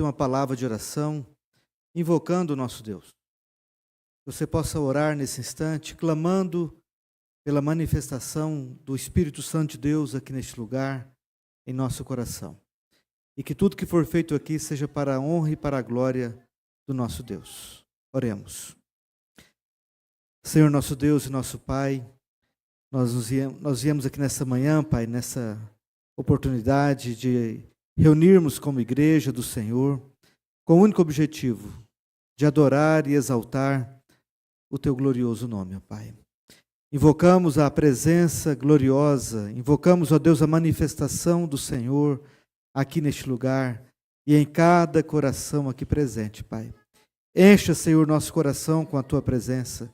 uma palavra de oração, invocando o nosso Deus. Que você possa orar nesse instante, clamando pela manifestação do Espírito Santo de Deus aqui neste lugar, em nosso coração. E que tudo que for feito aqui seja para a honra e para a glória do nosso Deus. Oremos. Senhor nosso Deus e nosso Pai, nós viemos aqui nessa manhã, Pai, nessa oportunidade de reunirmos como igreja do Senhor, com o único objetivo de adorar e exaltar o Teu glorioso nome, ó Pai. Invocamos a presença gloriosa, invocamos, ó Deus, a manifestação do Senhor aqui neste lugar e em cada coração aqui presente, Pai. Encha, Senhor, nosso coração com a Tua presença.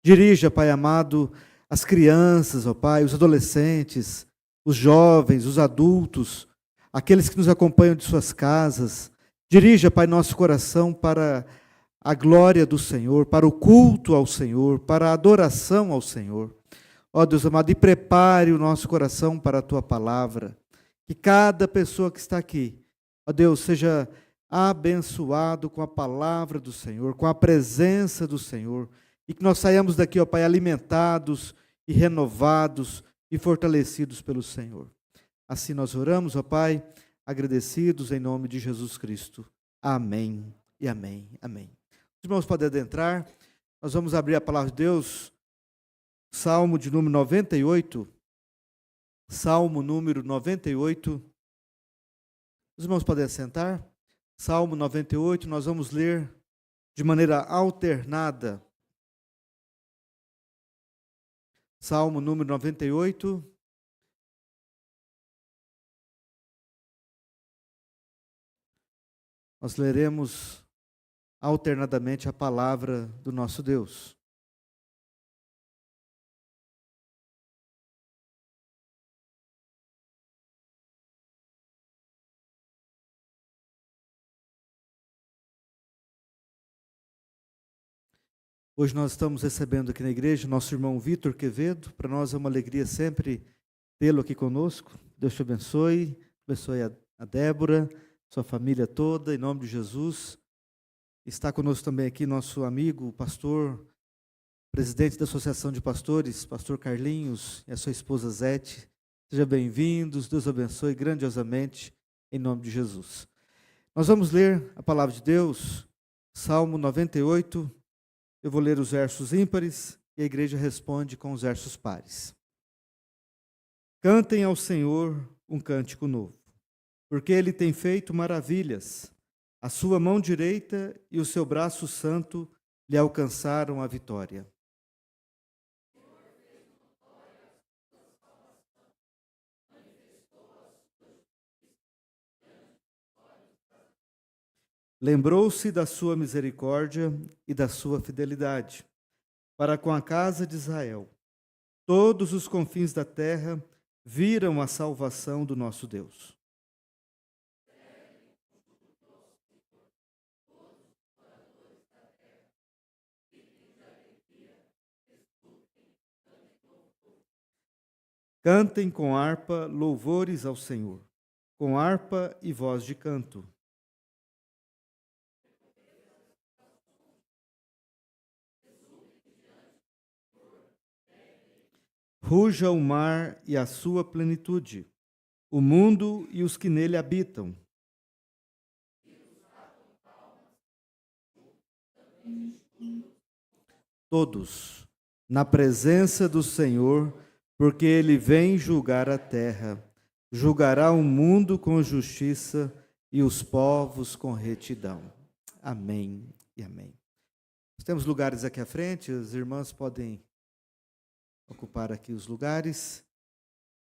Dirija, Pai amado, as crianças, ó Pai, os adolescentes, os jovens, os adultos, aqueles que nos acompanham de suas casas. Dirija, Pai, nosso coração para a glória do Senhor, para o culto ao Senhor, para a adoração ao Senhor. Ó Deus amado, e prepare o nosso coração para a Tua palavra. Que cada pessoa que está aqui, ó Deus, seja abençoado com a palavra do Senhor, com a presença do Senhor, e que nós saiamos daqui, ó Pai, alimentados e renovados e fortalecidos pelo Senhor. Assim nós oramos, ó Pai, agradecidos em nome de Jesus Cristo. Amém e amém, amém. Os irmãos podem adentrar, nós vamos abrir a palavra de Deus, Salmo de número 98, Salmo número 98. Os irmãos podem assentar. Salmo 98, nós vamos ler de maneira alternada. Salmo número 98. Nós leremos alternadamente a palavra do nosso Deus. Hoje nós estamos recebendo aqui na igreja nosso irmão Vitor Quevedo. Para nós é uma alegria sempre tê-lo aqui conosco. Deus te abençoe, abençoe a Débora, sua família toda, em nome de Jesus. Está conosco também aqui nosso amigo, o pastor, presidente da Associação de Pastores, pastor Carlinhos, e a sua esposa Zete. Sejam bem-vindos, Deus abençoe grandiosamente, em nome de Jesus. Nós vamos ler a palavra de Deus, Salmo 98. Eu vou ler os versos ímpares e a igreja responde com os versos pares. Cantem ao Senhor um cântico novo, porque Ele tem feito maravilhas. A sua mão direita e o seu braço santo lhe alcançaram a vitória. Lembrou-se da sua misericórdia e da sua fidelidade para com a casa de Israel. Todos os confins da terra viram a salvação do nosso Deus. Cantem com harpa louvores ao Senhor, com harpa e voz de canto. Ruja o mar e a sua plenitude, o mundo e os que nele habitam. Todos, na presença do Senhor, porque Ele vem julgar a terra, julgará o mundo com justiça e os povos com retidão. Amém e amém. Nós temos lugares aqui à frente, as irmãs podem ocupar aqui os lugares.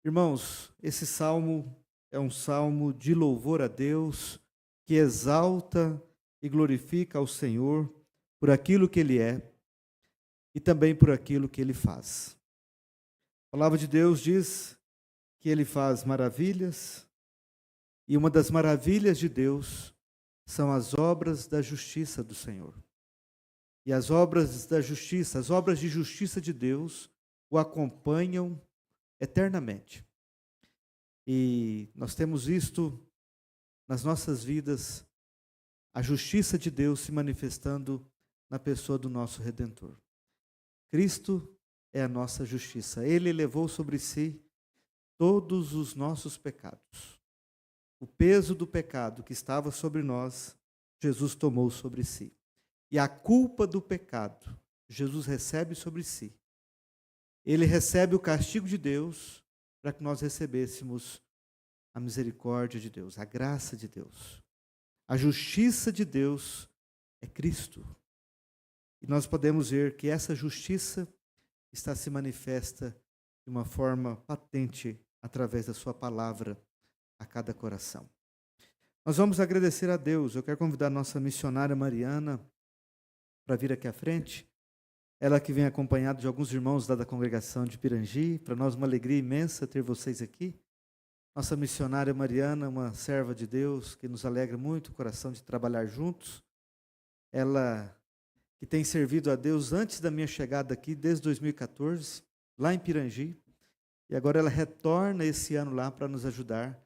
Irmãos, esse salmo é um salmo de louvor a Deus, que exalta e glorifica ao Senhor por aquilo que Ele é e também por aquilo que Ele faz. A palavra de Deus diz que Ele faz maravilhas, e uma das maravilhas de Deus são as obras da justiça do Senhor. E as obras da justiça, as obras de justiça de Deus o acompanham eternamente. E nós temos visto nas nossas vidas a justiça de Deus se manifestando na pessoa do nosso Redentor. Cristo é a nossa justiça. Ele levou sobre si todos os nossos pecados. O peso do pecado que estava sobre nós, Jesus tomou sobre si. E a culpa do pecado, Jesus recebe sobre si. Ele recebe o castigo de Deus para que nós recebêssemos a misericórdia de Deus, a graça de Deus. A justiça de Deus é Cristo. E nós podemos ver que essa justiça está se manifesta de uma forma patente através da sua palavra a cada coração. Nós vamos agradecer a Deus. Eu quero convidar a nossa missionária Mariana para vir aqui à frente. Ela que vem acompanhada de alguns irmãos da congregação de Pirangi. Para nós uma alegria imensa ter vocês aqui. Nossa missionária Mariana, uma serva de Deus, que nos alegra muito o coração de trabalhar juntos. Ela que tem servido a Deus antes da minha chegada aqui, desde 2014, lá em Pirangi. E agora ela retorna esse ano lá para nos ajudar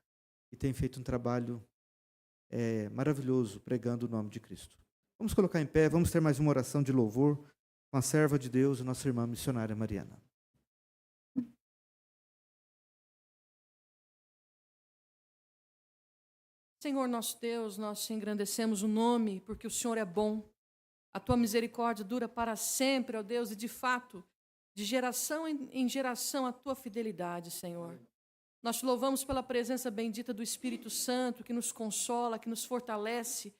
e tem feito um trabalho maravilhoso, pregando o nome de Cristo. Vamos colocar em pé, vamos ter mais uma oração de louvor com a serva de Deus, a nossa irmã missionária Mariana. Senhor nosso Deus, nós te engrandecemos o nome, porque o Senhor é bom. A tua misericórdia dura para sempre, ó Deus, e de fato, de geração em geração, a tua fidelidade, Senhor. Nós te louvamos pela presença bendita do Espírito Santo, que nos consola, que nos fortalece,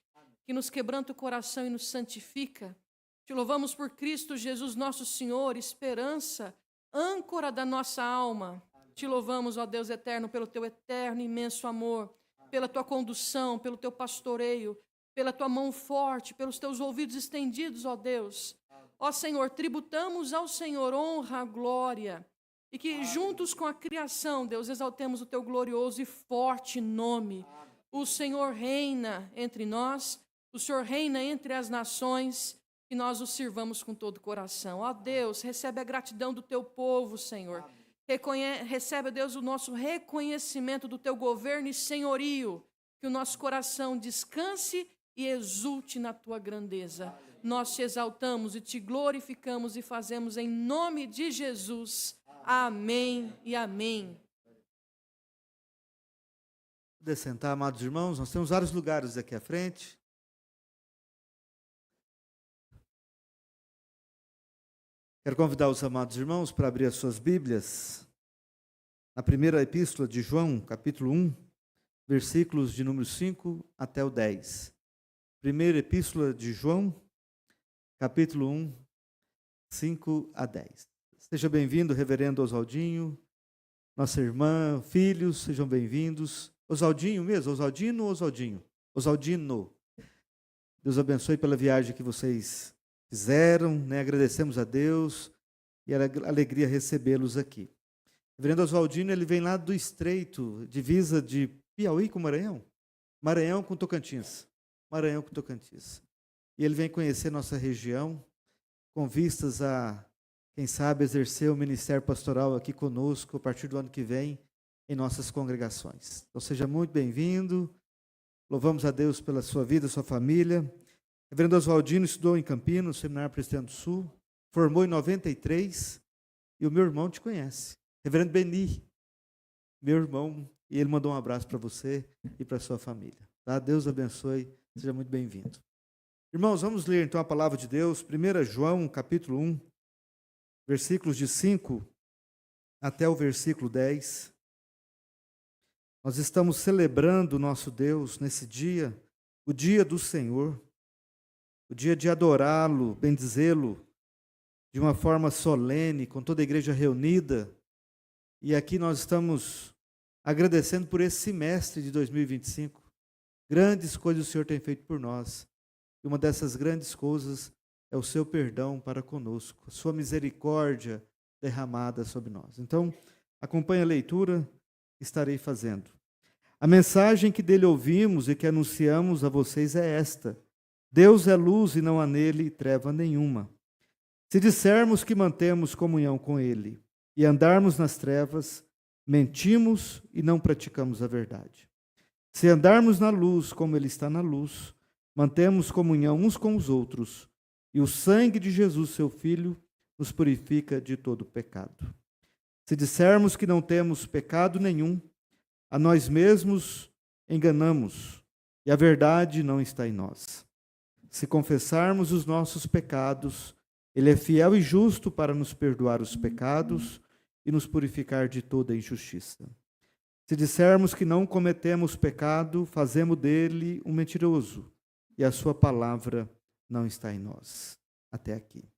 que nos quebranta o coração e nos santifica. Te louvamos por Cristo Jesus, nosso Senhor, esperança, âncora da nossa alma. Te louvamos, ó Deus eterno, pelo teu eterno e imenso amor, pela tua condução, pelo teu pastoreio, pela tua mão forte, pelos teus ouvidos estendidos, ó Deus. Ó Senhor, tributamos ao Senhor honra, glória, e que juntos com a criação, Deus, exaltemos o teu glorioso e forte nome. O Senhor reina entre nós, o Senhor reina entre as nações, e nós o sirvamos com todo o coração. Ó Deus, recebe a gratidão do teu povo, Senhor. Recebe, Deus, o nosso reconhecimento do teu governo e senhorio, que o nosso coração descanse e exulte na tua grandeza. Nós te exaltamos e te glorificamos e fazemos em nome de Jesus. Amém e amém. Poder sentar, amados irmãos, nós temos vários lugares aqui à frente. Quero convidar os amados irmãos para abrir as suas Bíblias na primeira epístola de João, capítulo 1, versículos de número 5 até o 10. Primeira epístola de João, capítulo 1, 5 a 10. Seja bem-vindo, reverendo Oswaldinho, nossa irmã, filhos, sejam bem-vindos. Oswaldinho mesmo? Oswaldino ou Oswaldinho? Oswaldino. Deus abençoe pela viagem que vocês fizeram, né? Agradecemos a Deus e é alegria recebê-los aqui. O reverendo Oswaldino, ele vem lá do Estreito, divisa de Piauí com Maranhão? Maranhão com Tocantins. Maranhão com Tocantins. E ele vem conhecer nossa região, com vistas a, quem sabe, exercer o ministério pastoral aqui conosco a partir do ano que vem, em nossas congregações. Então seja muito bem-vindo, louvamos a Deus pela sua vida, sua família. O reverendo Oswaldino estudou em Campinas, no Seminário Presbiteriano do Sul, formou em 93, e o meu irmão te conhece, reverendo Beni, meu irmão, e ele mandou um abraço para você e para a sua família. Tá? Deus abençoe, seja muito bem-vindo. Irmãos, vamos ler então a palavra de Deus, 1 João, capítulo 1, versículos de 5 até o versículo 10. Nós estamos celebrando o nosso Deus nesse dia, o dia do Senhor, o dia de adorá-lo, bendizê-lo, de uma forma solene, com toda a igreja reunida. E aqui nós estamos agradecendo por esse semestre de 2025. Grandes coisas o Senhor tem feito por nós. E uma dessas grandes coisas é o seu perdão para conosco, a sua misericórdia derramada sobre nós. Então, acompanhe a leitura que estarei fazendo. A mensagem que dele ouvimos e que anunciamos a vocês é esta: Deus é luz e não há nele treva nenhuma. Se dissermos que mantemos comunhão com ele e andarmos nas trevas, mentimos e não praticamos a verdade. Se andarmos na luz como ele está na luz, mantemos comunhão uns com os outros, e o sangue de Jesus, seu Filho, nos purifica de todo pecado. Se dissermos que não temos pecado nenhum, a nós mesmos enganamos, e a verdade não está em nós. Se confessarmos os nossos pecados, Ele é fiel e justo para nos perdoar os pecados e nos purificar de toda injustiça. Se dissermos que não cometemos pecado, fazemos dele um mentiroso, e a sua palavra não está em nós. Até aqui.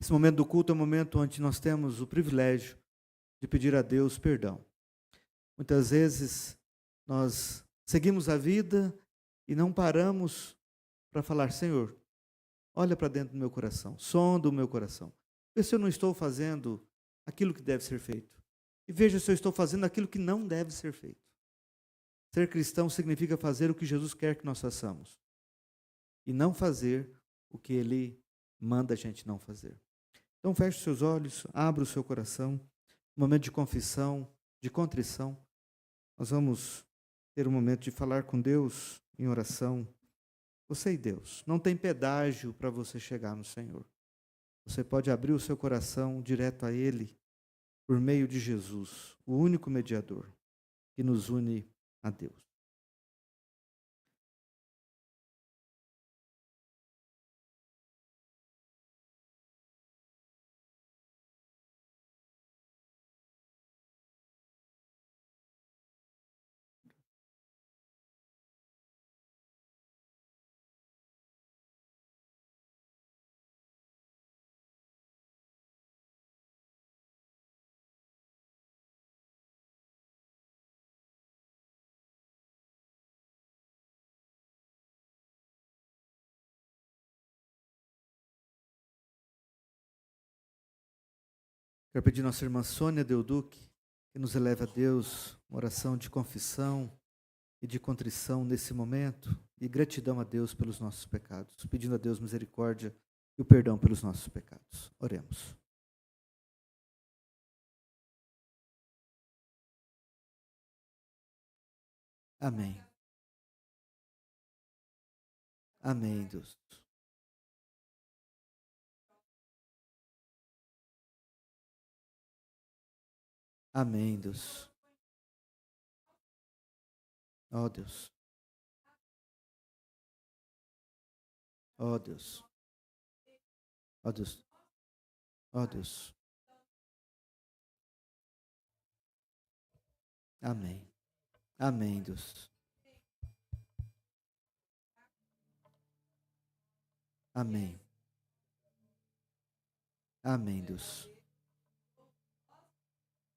Esse momento do culto é um momento onde nós temos o privilégio de pedir a Deus perdão. Muitas vezes nós seguimos a vida e não paramos para falar: Senhor, olha para dentro do meu coração, sonda o meu coração. Vê se eu não estou fazendo aquilo que deve ser feito. E veja se eu estou fazendo aquilo que não deve ser feito. Ser cristão significa fazer o que Jesus quer que nós façamos. E não fazer o que Ele manda a gente não fazer. Então feche os seus olhos, abra o seu coração. Um momento de confissão, de contrição. Nós vamos ter um momento de falar com Deus em oração. Você e Deus. Não tem pedágio para você chegar no Senhor. Você pode abrir o seu coração direto a Ele, por meio de Jesus, o único mediador que nos une a Deus. Quero pedir à nossa irmã Sônia Deuduc que nos eleve a Deus uma oração de confissão e de contrição nesse momento e gratidão a Deus pelos nossos pecados, pedindo a Deus misericórdia e o perdão pelos nossos pecados. Oremos. Amém. Amém, Deus. Amém, Deus. Ó Deus. Ó Deus. Ó Deus. Ó Deus. Amém. Amém, Deus. Amém. Amém, Deus.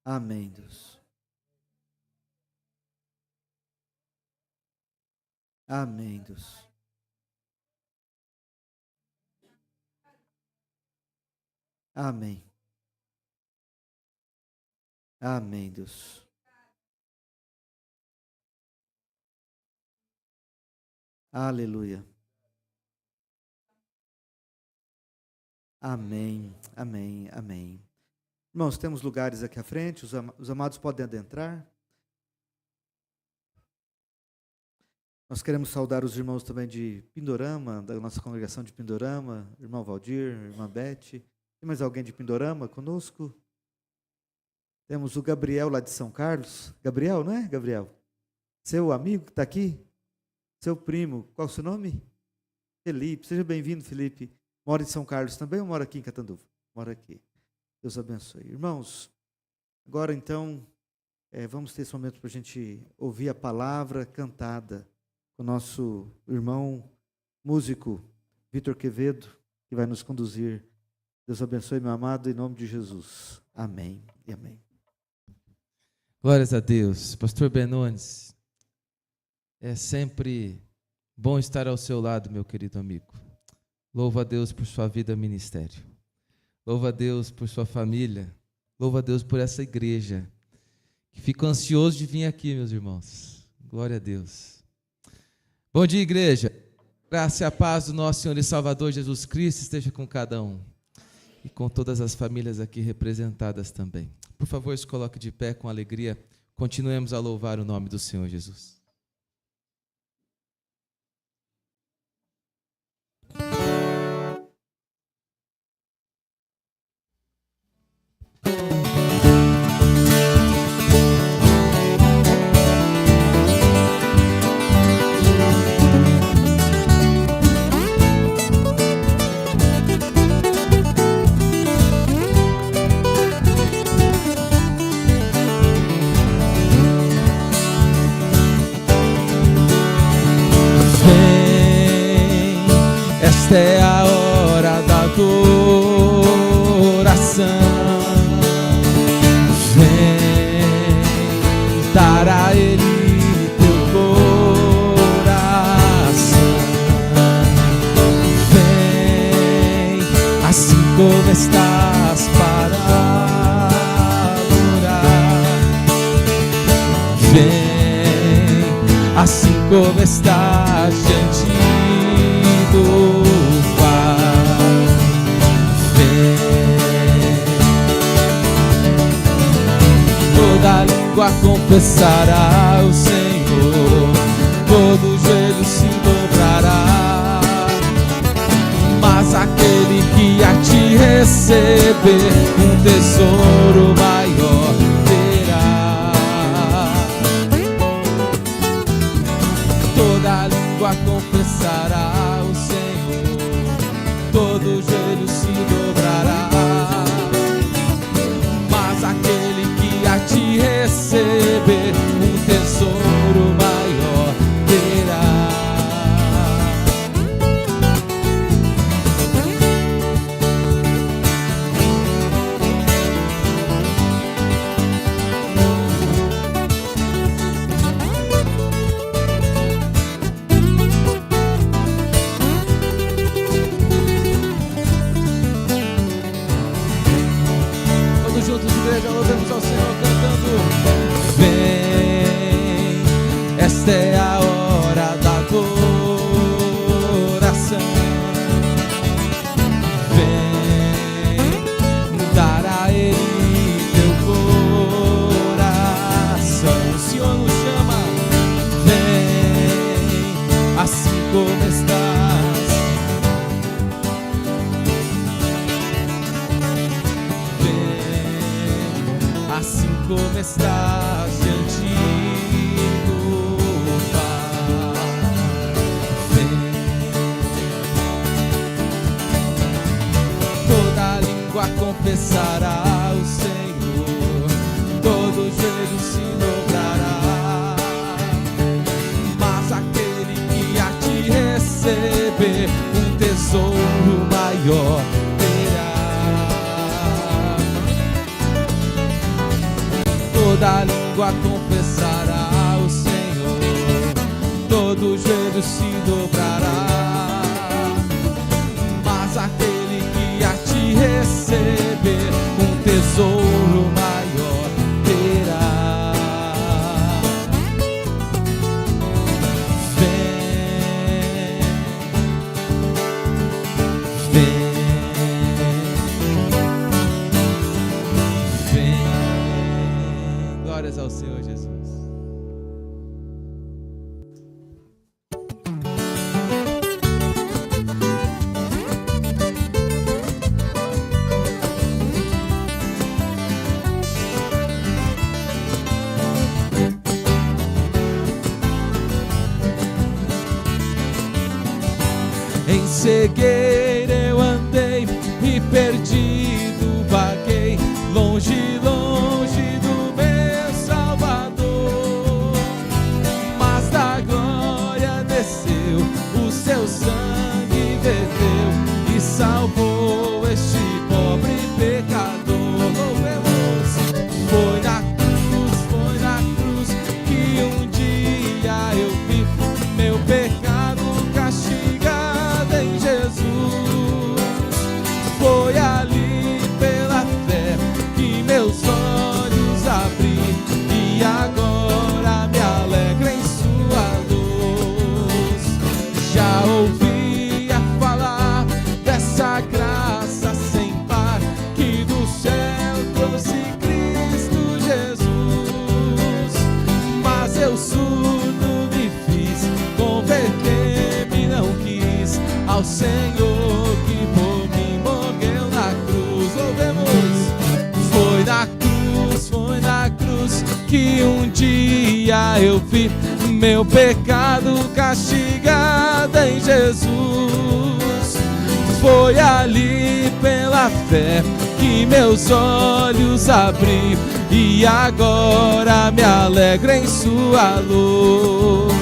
Amém, Deus. Amém, Deus. Amém. Amém, Deus. Aleluia. Amém, amém, amém. Irmãos, temos lugares aqui à frente, os amados podem adentrar. Nós queremos saudar os irmãos também de Pindorama, da nossa congregação de Pindorama, irmão Valdir, irmã Beth. Tem mais alguém de Pindorama conosco? Temos o Gabriel lá de São Carlos. Gabriel, não é, Gabriel? Seu amigo que está aqui? Seu primo. Qual o seu nome? Felipe. Seja bem-vindo, Felipe. Mora em São Carlos também ou mora aqui em Catanduva? Mora aqui. Deus abençoe. Irmãos, agora então, vamos ter esse momento para a gente ouvir a palavra cantada com o nosso irmão músico, Vitor Quevedo, que vai nos conduzir. Deus abençoe, meu amado, em nome de Jesus. Amém e amém. Glórias a Deus. Pastor Benones, é sempre bom estar ao seu lado, meu querido amigo. Louvo a Deus por sua vida ministério. Louvo a Deus por sua família. Louvo a Deus por essa igreja, que fico ansioso de vir aqui, meus irmãos. Glória a Deus. Bom dia, igreja. Graça e a paz do nosso Senhor e Salvador Jesus Cristo esteja com cada um. E com todas as famílias aqui representadas também. Por favor, se coloque de pé com alegria. Continuemos a louvar o nome do Senhor Jesus. como estás para adorar. Vem, assim como estás diante do Pai. Vem, toda língua confessará o Senhor, todo joelho se dobrará. Mas aquele que a te receber um tesouro maior terá. Toda língua confessará o Senhor, todo joelho se dobrará. Mas aquele que a te receber um tesouro maior terá. Louvemos ao Senhor cantando. Vem, esta é a hora da adoração. Vem, dar a Ele teu coração. O Senhor nos chama. Vem, assim como estás. Assim como estás diante do Pai. Vem. Toda língua confessará o Senhor, todo joelho se dobrará. Mas aquele que a te receber um tesouro maior terá. Toda língua confessará o Senhor, todo joelho se dobrará. Mas aquele que a te receber um tesouro maior terá. Vem, vem. Glórias ao Senhor Jesus. Em cegueira eu andei e perdido vaguei, longe, longe do meu Salvador. Mas da glória desceu, o seu sangue verteu e salvou este pobre pecador. Louvemos! Foi na cruz que um dia eu vi meu pecado castigado em Jesus. Foi ali pela fé que meus olhos abri e agora me alegro em sua luz. Já ouvia falar dessa graça sem par que do céu trouxe Cristo Jesus. Mas eu surdo me fiz, converter-me não quis ao Senhor que por mim morreu na cruz. Louvemos! Foi na cruz que um dia eu vi meu pecado castigado em Jesus. Foi ali pela fé que meus olhos abri e agora me alegro em sua luz.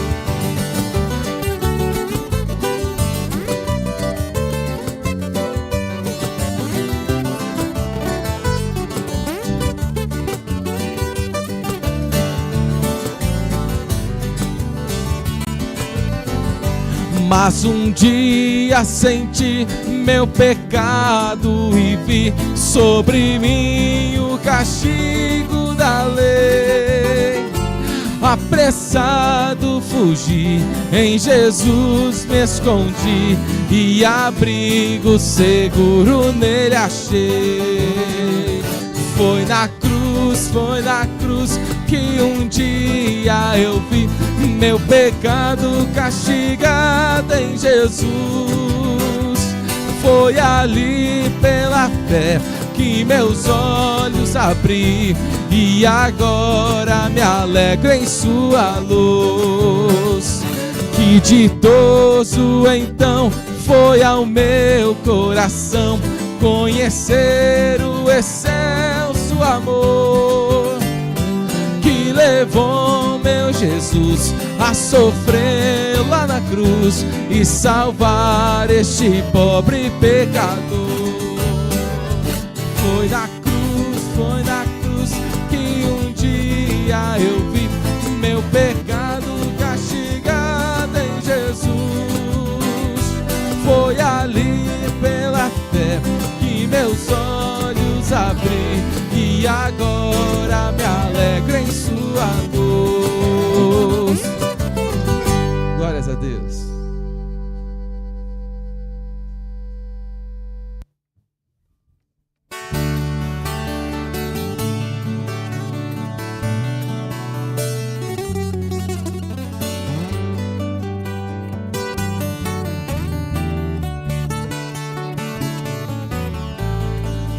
Mas um dia senti meu pecado e vi sobre mim o castigo da lei. Apressado fugi, em Jesus me escondi e abrigo seguro nele achei. Foi na cruz que um dia eu vi meu pecado castigado em Jesus. Foi ali pela fé que meus olhos abri e agora me alegro em sua luz. Que ditoso então foi ao meu coração conhecer o excelso amor que levou meu Jesus a sofrer lá na cruz e salvar este pobre pecador. Foi na cruz que um dia eu vi meu pecado castigado em Jesus. Foi ali pela fé que meus olhos abri e agora me alegro em sua luz. Glórias a Deus.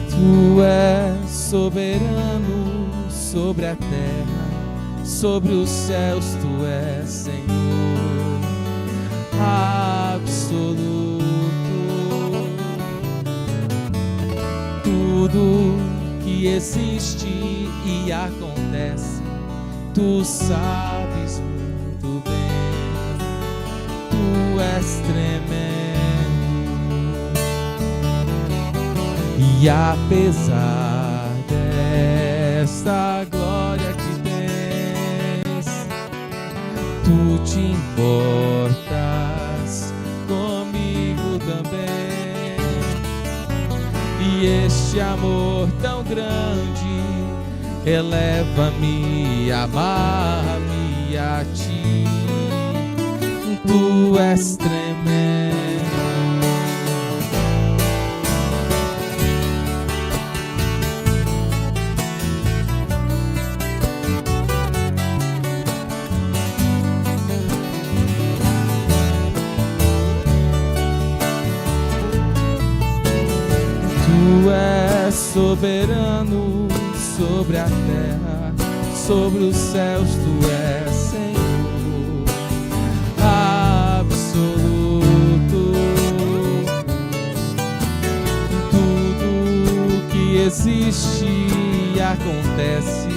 Tu és soberano sobre a terra, sobre os céus, tu és Senhor absoluto. Tudo que existe e acontece, tu sabes muito bem. Tu és tremendo. E apesar desta glória que tens, tu te importas comigo também. E este amor tão grande eleva-me, amar-me a ti. Tu és tremendo. Tu és soberano sobre a terra, sobre os céus, tu és Senhor absoluto. Tudo que existe e acontece,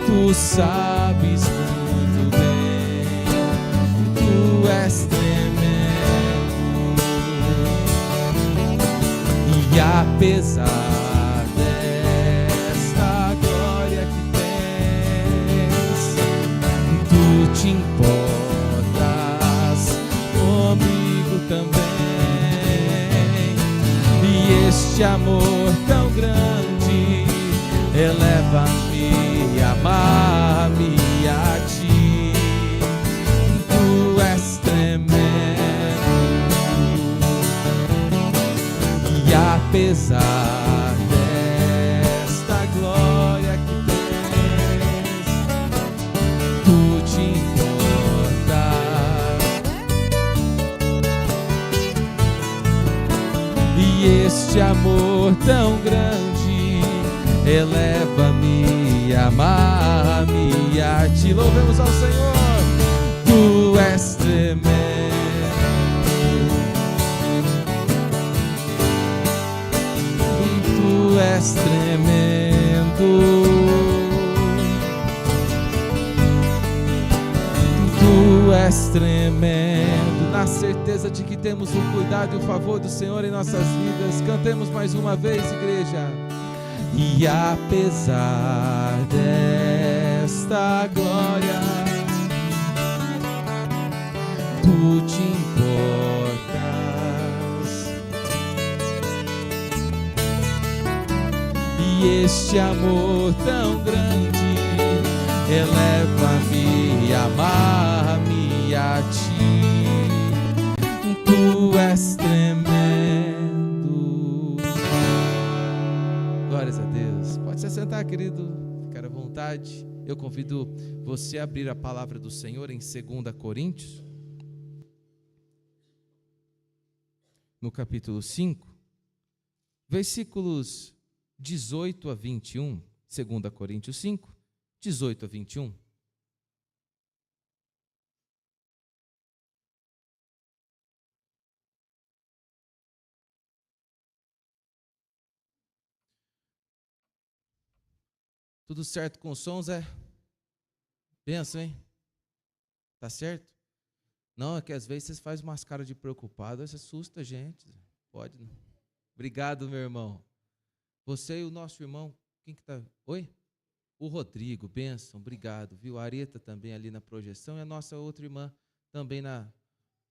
tu sabes muito bem. Tu és tremendo. E apesar desta glória que tens, tu te importas comigo também. E este amor tão grande eleva-me, amar-me a ti. Tu és tremendo. E apesar desta glória que tens, tu te importas. E este amor tão grande eleva-me, amar-me a ti. Louvemos ao Senhor. Tu és tremendo. Tu és tremendo. Tu és tremendo. Na certeza de que temos o cuidado e o favor do Senhor em nossas vidas, cantemos mais uma vez, igreja. E apesar desta glória, tu te importas. E este amor tão grande eleva-me, amarra-me a ti. Tu és tremendo. Glórias a Deus. Pode se assentar, querido, ficar à vontade. Eu convido você a abrir a palavra do Senhor em 2 Coríntios, no capítulo 5, versículos 18 a 21. 2 Coríntios 5, 18 a 21. Tudo certo com o som, Zé? Benção, hein? Tá certo? Não, é que às vezes vocês fazem umas caras de preocupado, você assusta a gente. Pode não. Obrigado, meu irmão. Você e o nosso irmão, quem que tá? Oi? O Rodrigo, benção, obrigado. Viu? A Areta também ali na projeção e a nossa outra irmã também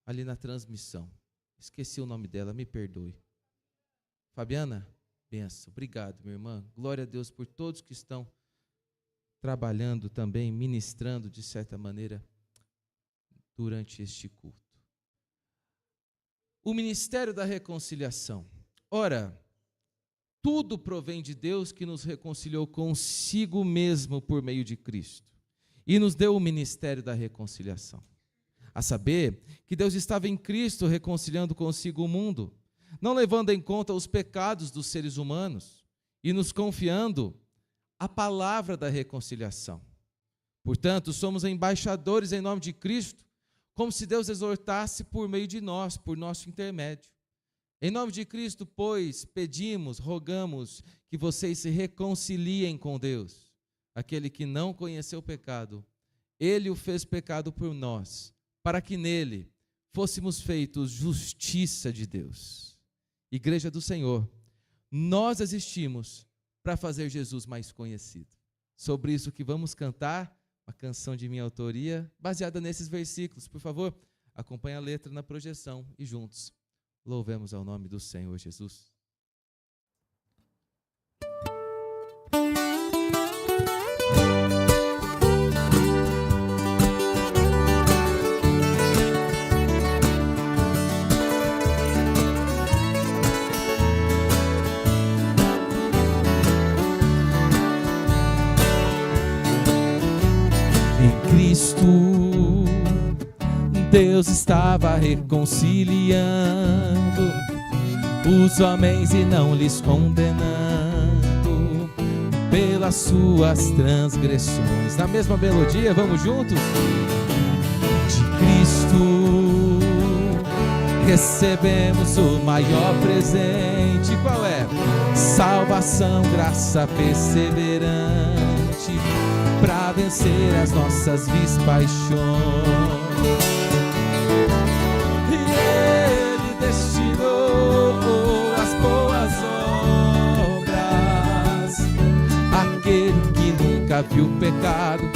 ali na transmissão. Esqueci o nome dela, me perdoe. Fabiana? Benção, obrigado, minha irmã. Glória a Deus por todos que estão trabalhando também, ministrando de certa maneira durante este culto. O ministério da reconciliação. Ora, tudo provém de Deus que nos reconciliou consigo mesmo por meio de Cristo e nos deu o ministério da reconciliação. A saber, que Deus estava em Cristo reconciliando consigo o mundo, não levando em conta os pecados dos seres humanos e nos confiando a palavra da reconciliação. Portanto, somos embaixadores em nome de Cristo, como se Deus exortasse por meio de nós, por nosso intermédio. Em nome de Cristo, pois, pedimos, rogamos que vocês se reconciliem com Deus. Aquele que não conheceu o pecado, Ele o fez pecado por nós, para que nele fôssemos feitos justiça de Deus. Igreja do Senhor, nós existimos para fazer Jesus mais conhecido. Sobre isso que vamos cantar, uma canção de minha autoria, baseada nesses versículos. Por favor, acompanhe a letra na projeção e juntos louvemos ao nome do Senhor Jesus. Cristo, Deus estava reconciliando os homens e não lhes condenando pelas suas transgressões. Na mesma melodia, vamos juntos? De Cristo recebemos o maior presente. Qual é? Salvação, graça perseverante para vencer as nossas vis paixões. E Ele destinou as boas obras àquele que nunca viu pecado,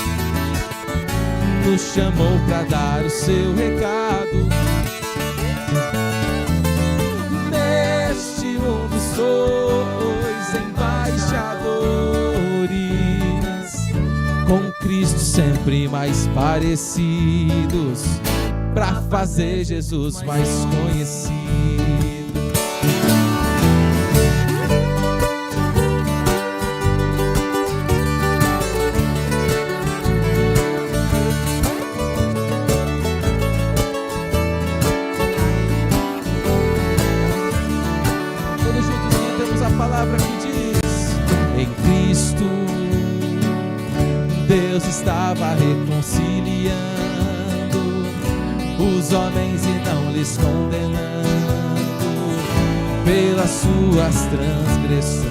nos chamou para dar o seu recado. Neste mundo sois embaixadores, com Cristo sempre mais parecidos, para fazer Jesus mais conhecido. Todos juntos cantamos a palavra que diz: em Cristo Deus estava reconciliando os homens e não lhes condenando pelas suas transgressões.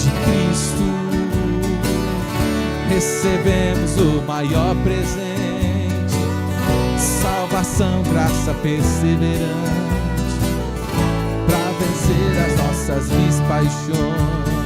De Cristo recebemos o maior presente, salvação, graça perseverante para vencer as nossas vis paixões.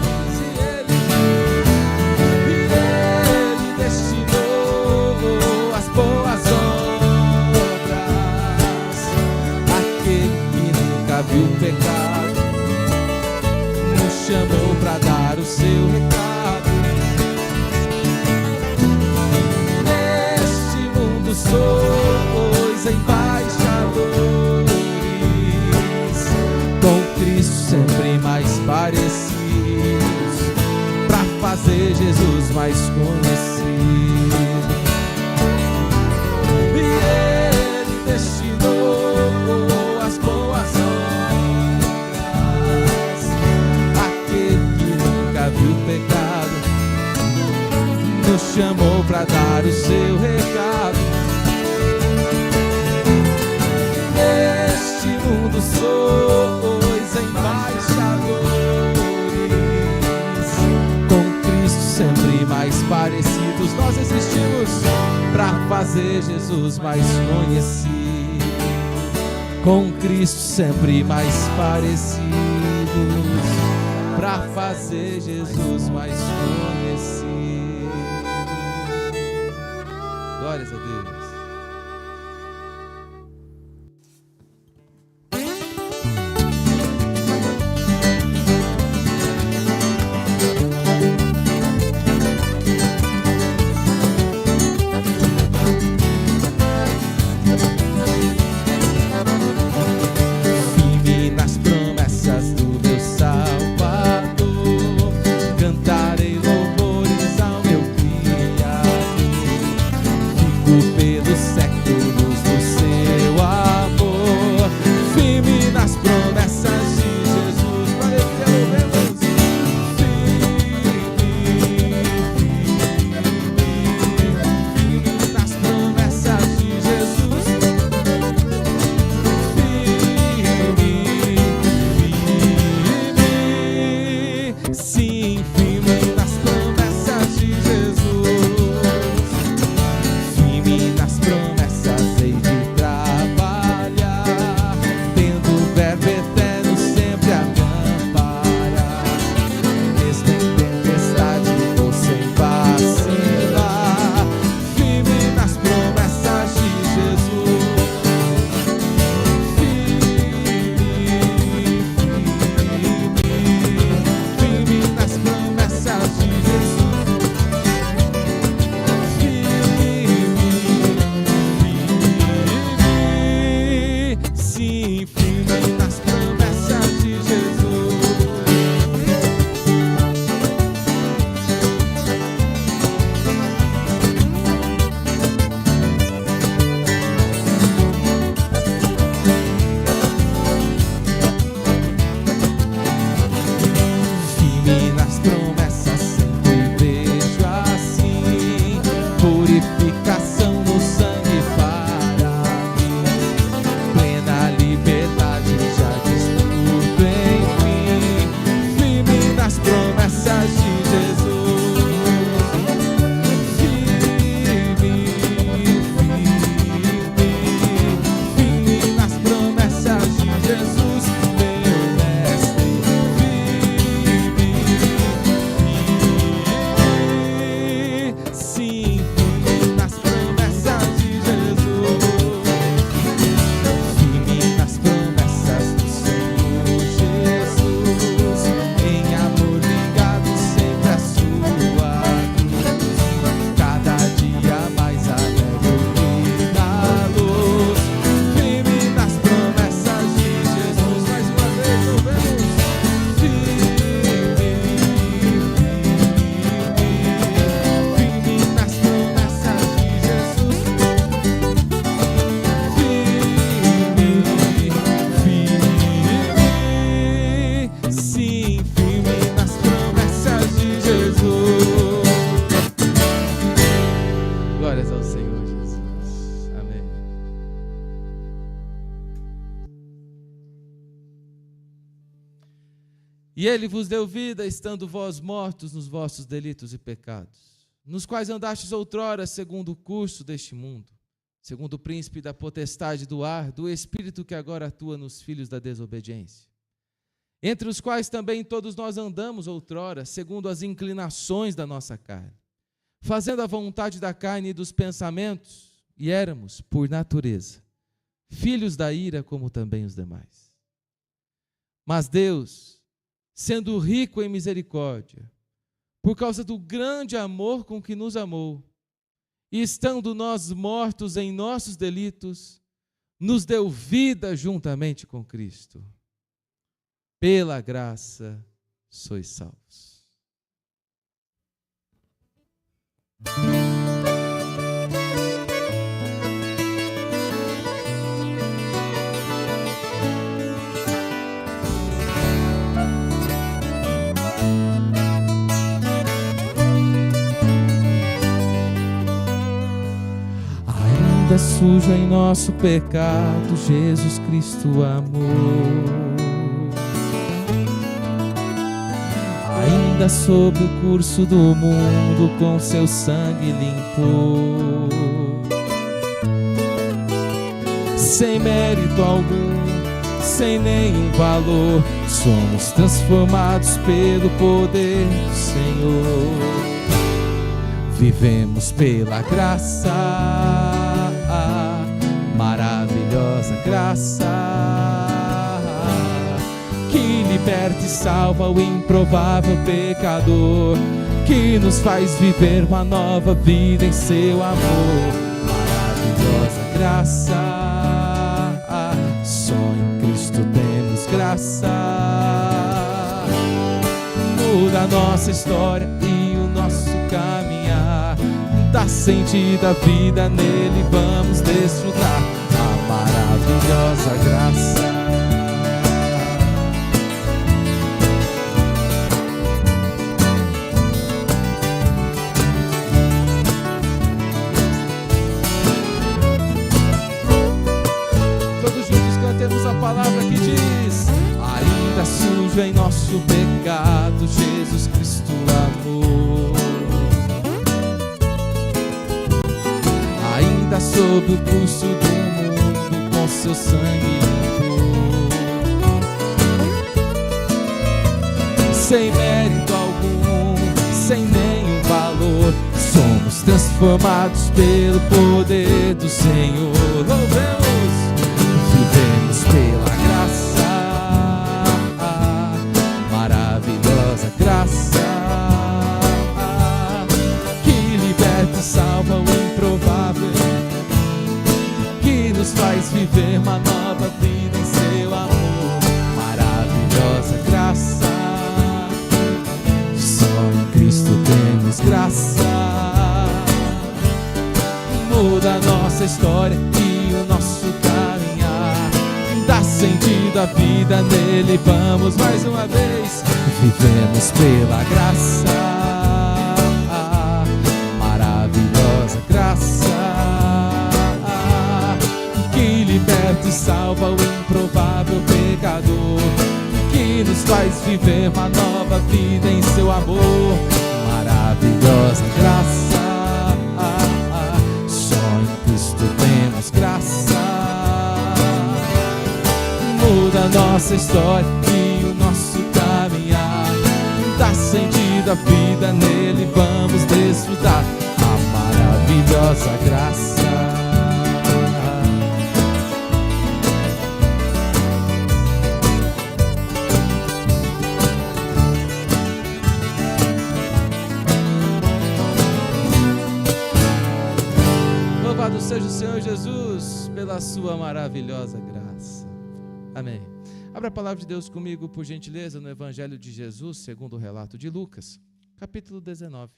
Jesus mais conhecido. E Ele destinou as boas obras àquele que nunca viu pecado, nos chamou para dar o seu recado. Neste mundo sois embaixadores, com Cristo sempre mais parecidos. Nós existimos para fazer Jesus mais conhecido, com Cristo sempre mais parecidos, para fazer Jesus mais conhecido. Glórias a Deus. Firme nas promessas do meu Salvador, cantarei louvores ao meu Criador. Fico pelos séculos do seu amor, firme nas promessas de Jesus. Para ele que louvemos. Firme nas promessas de Jesus. Sim, firme nas promessas de Jesus. Firme nas promessas hei de trabalhar, tendo o verbo eterno sempre a me amparar. Mesmo em tempestade vou sem vacilar, firme nas promessas de Jesus. Firme nas promessas de Jesus. Sim, firme nas promessas de Jesus. Firme nas promessas sempre vejo assim, purificação no sangue para mim, plena liberdade já diz tudo em mim. Firme nas promessas de Jesus. Firme nas promessas de Jesus, meu mestre. Sim, firme nas promessas de Jesus. Firme nas promessas do Senhor Jesus, em amor ligado sempre à sua cruz, cada dia mais alegre na luz. Firme nas promessas de Jesus. Mais uma vez ouvemos. Firme nas promessas de Jesus. Sim, firme nas promessas de Jesus. Glórias ao Senhor Jesus. Amém. E Ele vos deu vida, estando vós mortos nos vossos delitos e pecados, nos quais andastes outrora segundo o curso deste mundo, segundo o príncipe da potestade do ar, do espírito que agora atua nos filhos da desobediência, entre os quais também todos nós andamos outrora, segundo as inclinações da nossa carne, fazendo a vontade da carne e dos pensamentos, e éramos, por natureza, filhos da ira como também os demais. Mas Deus, sendo rico em misericórdia, por causa do grande amor com que nos amou, e estando nós mortos em nossos delitos, nos deu vida juntamente com Cristo. Pela graça sois salvos. Ainda sujo em nosso pecado, Jesus Cristo amou. Ainda sob o curso do mundo, com seu sangue limpou. Sem mérito algum, sem nenhum valor, somos transformados pelo poder do Senhor. Vivemos pela graça, maravilhosa graça, que liberta e salva o improvável pecador, que nos faz viver uma nova vida em seu amor. Maravilhosa graça, só em Cristo temos graça. Muda a nossa história e o nosso caminhar, dá sentido à vida, nele vamos desfrutar a maravilhosa graça. Todos juntos cantemos a palavra que diz: ainda sujo em nosso pecado, Jesus Cristo amou. Ainda sob o curso do mundo, com seu sangue limpou. Sem mérito algum, sem nenhum valor, somos transformados pelo poder do Senhor. Louvemos! Vivemos pela graça, maravilhosa graça, que liberta e salva o improvável, que nos faz viver uma nova vida em seu amor. Maravilhosa graça, só em Cristo temos graça. Muda a nossa história e o nosso caminhar, dá sentido à vida, nele vamos mais uma vez. Vivemos pela graça, maravilhosa graça, que liberta e salva o improvável pecador, que nos faz viver uma nova vida em seu amor. Maravilhosa graça, só em Cristo temos graça. Muda a nossa história e o nosso caminhar, dá sentido à vida, nele vamos desfrutar a maravilhosa graça. Louvado seja o Senhor Jesus pela sua maravilhosa graça. Amém. Abra a palavra de Deus comigo, por gentileza, no Evangelho de Jesus, segundo o relato de Lucas, capítulo 19.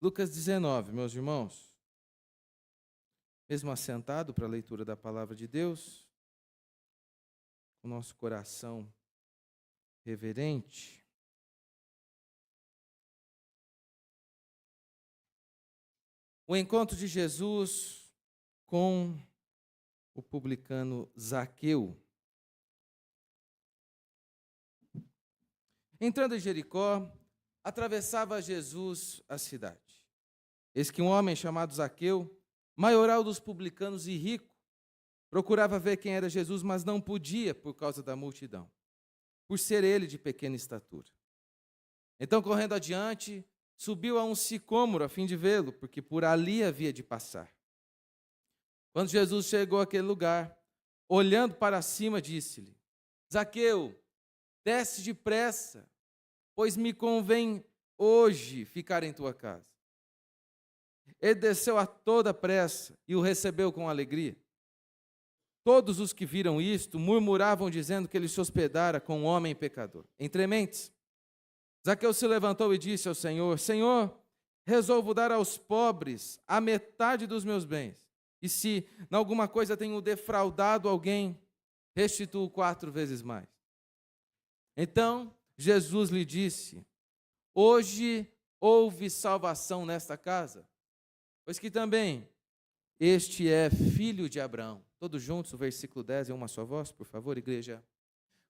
Lucas 19, meus irmãos. Mesmo assentado para a leitura da palavra de Deus, o nosso coração reverente, o encontro de Jesus com o publicano Zaqueu. Entrando em Jericó, atravessava Jesus a cidade. Eis que um homem chamado Zaqueu, maioral dos publicanos e rico, procurava ver quem era Jesus, mas não podia por causa da multidão, por ser ele de pequena estatura. Então, correndo adiante, subiu a um sicômoro a fim de vê-lo, porque por ali havia de passar. Quando Jesus chegou àquele lugar, olhando para cima, disse-lhe: Zaqueu, desce depressa, pois me convém hoje ficar em tua casa. Ele desceu a toda pressa e o recebeu com alegria. Todos os que viram isto murmuravam, dizendo que ele se hospedara com um homem pecador. Entre mentes, Zaqueu se levantou e disse ao Senhor: Senhor, resolvo dar aos pobres a metade dos meus bens. E se em alguma coisa tenho defraudado alguém, restituo 4 vezes mais. Então Jesus lhe disse: Hoje houve salvação nesta casa, pois que também este é filho de Abraão. Todos juntos, o versículo 10 em uma só voz, por favor, igreja.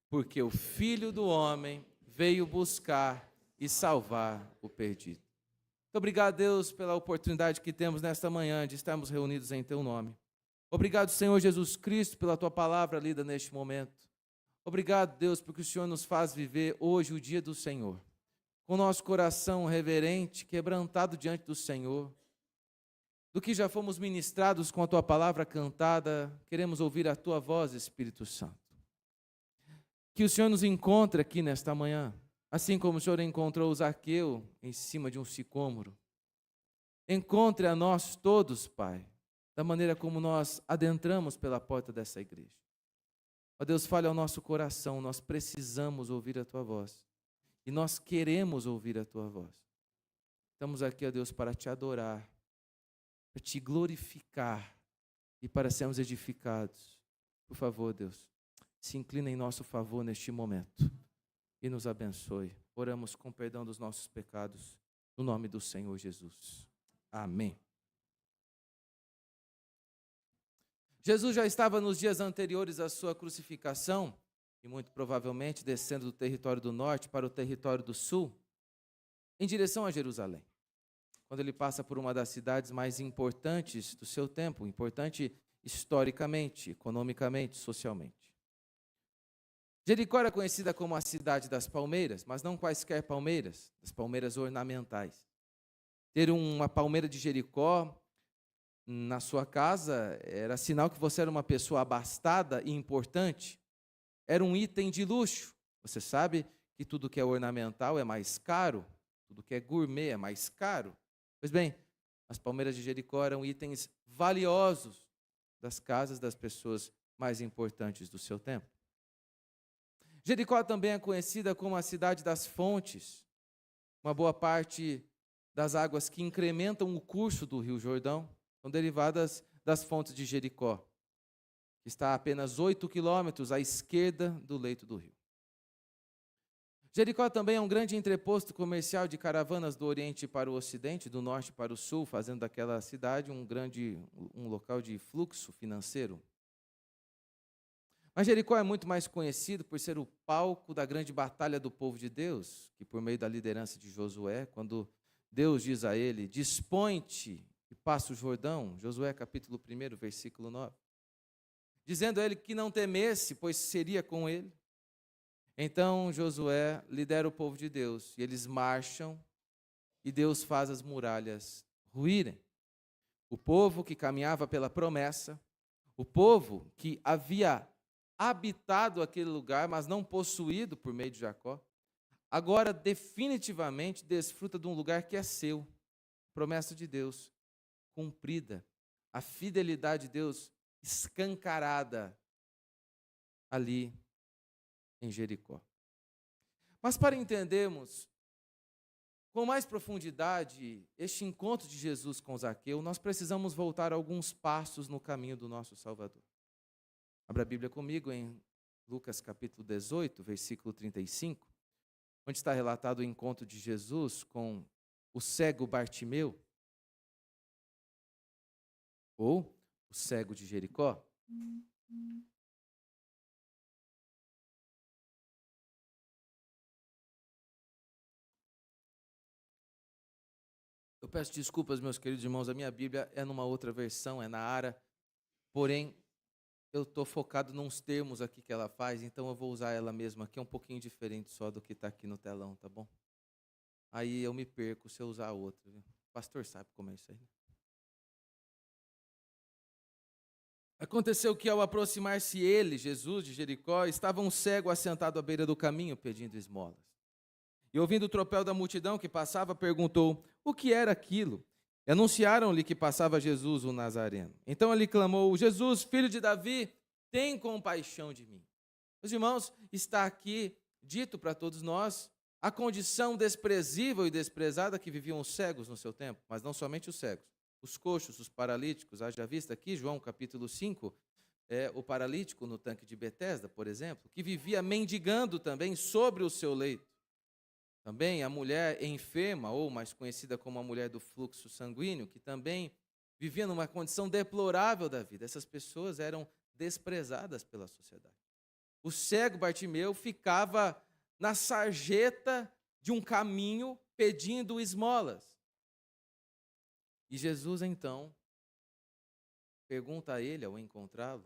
Porque o Filho do Homem veio buscar e salvar o perdido. Muito obrigado, Deus, pela oportunidade que temos nesta manhã de estarmos reunidos em Teu nome. Obrigado, Senhor Jesus Cristo, pela Tua palavra lida neste momento. Obrigado, Deus, porque o Senhor nos faz viver hoje o dia do Senhor, com o nosso coração reverente, quebrantado diante do Senhor. Do que já fomos ministrados com a Tua palavra cantada, queremos ouvir a Tua voz, Espírito Santo. Que o Senhor nos encontre aqui nesta manhã, assim como o Senhor encontrou Zaqueu em cima de um sicômoro. Encontre a nós todos, Pai, da maneira como nós adentramos pela porta dessa igreja. Ó Deus, fale ao nosso coração, nós precisamos ouvir a Tua voz. E nós queremos ouvir a Tua voz. Estamos aqui, ó Deus, para Te adorar, para Te glorificar e para sermos edificados. Por favor, Deus, se inclina em nosso favor neste momento e nos abençoe. Oramos com perdão dos nossos pecados, no nome do Senhor Jesus. Amém. Jesus já estava nos dias anteriores à sua crucificação, e muito provavelmente descendo do território do norte para o território do sul, em direção a Jerusalém. Quando ele passa por uma das cidades mais importantes do seu tempo, importante historicamente, economicamente, socialmente. Jericó era conhecida como a cidade das palmeiras, mas não quaisquer palmeiras, as palmeiras ornamentais. Ter uma palmeira de Jericó na sua casa era sinal que você era uma pessoa abastada e importante. Era um item de luxo. Você sabe que tudo que é ornamental é mais caro, tudo que é gourmet é mais caro. Pois bem, as palmeiras de Jericó eram itens valiosos das casas das pessoas mais importantes do seu tempo. Jericó também é conhecida como a cidade das fontes. Uma boa parte das águas que incrementam o curso do Rio Jordão são derivadas das fontes de Jericó, que está a apenas 8 quilômetros à esquerda do leito do rio. Jericó também é um grande entreposto comercial de caravanas do Oriente para o Ocidente, do Norte para o Sul, fazendo daquela cidade um local de fluxo financeiro. Mas Jericó é muito mais conhecido por ser o palco da grande batalha do povo de Deus, que por meio da liderança de Josué, quando Deus diz a ele: dispõe-te e passa o Jordão, Josué capítulo 1, versículo 9, dizendo a ele que não temesse, pois seria com ele. Então Josué lidera o povo de Deus, e eles marcham, e Deus faz as muralhas ruírem. O povo que caminhava pela promessa, o povo que havia habitado aquele lugar, mas não possuído por meio de Jacó, agora definitivamente desfruta de um lugar que é seu, promessa de Deus cumprida, a fidelidade de Deus escancarada ali em Jericó. Mas para entendermos com mais profundidade este encontro de Jesus com Zaqueu, nós precisamos voltar alguns passos no caminho do nosso Salvador. Abra a Bíblia comigo em Lucas capítulo 18, versículo 35, onde está relatado o encontro de Jesus com o cego Bartimeu, ou o cego de Jericó. Eu peço desculpas, meus queridos irmãos, a minha Bíblia é numa outra versão, é na Ara, porém, eu estou focado nos termos aqui que ela faz, então eu vou usar ela mesma aqui, é um pouquinho diferente só do que está aqui no telão, tá bom? Aí eu me perco se eu usar a outra. Viu? O pastor sabe como é isso aí. Aconteceu que, ao aproximar-se ele, Jesus, de Jericó, estava um cego assentado à beira do caminho, pedindo esmolas. E ouvindo o tropel da multidão que passava, perguntou o que era aquilo. E anunciaram-lhe que passava Jesus, o Nazareno. Então ele clamou: Jesus, filho de Davi, tem compaixão de mim. Meus irmãos, está aqui dito para todos nós a condição desprezível e desprezada que viviam os cegos no seu tempo, mas não somente os cegos. Os coxos, os paralíticos, haja vista aqui, João capítulo 5, o paralítico no tanque de Betesda, por exemplo, que vivia mendigando também sobre o seu leito. Também a mulher enferma, ou mais conhecida como a mulher do fluxo sanguíneo, que também vivia numa condição deplorável da vida. Essas pessoas eram desprezadas pela sociedade. O cego Bartimeu ficava na sarjeta de um caminho pedindo esmolas. E Jesus, então, pergunta a ele, ao encontrá-lo: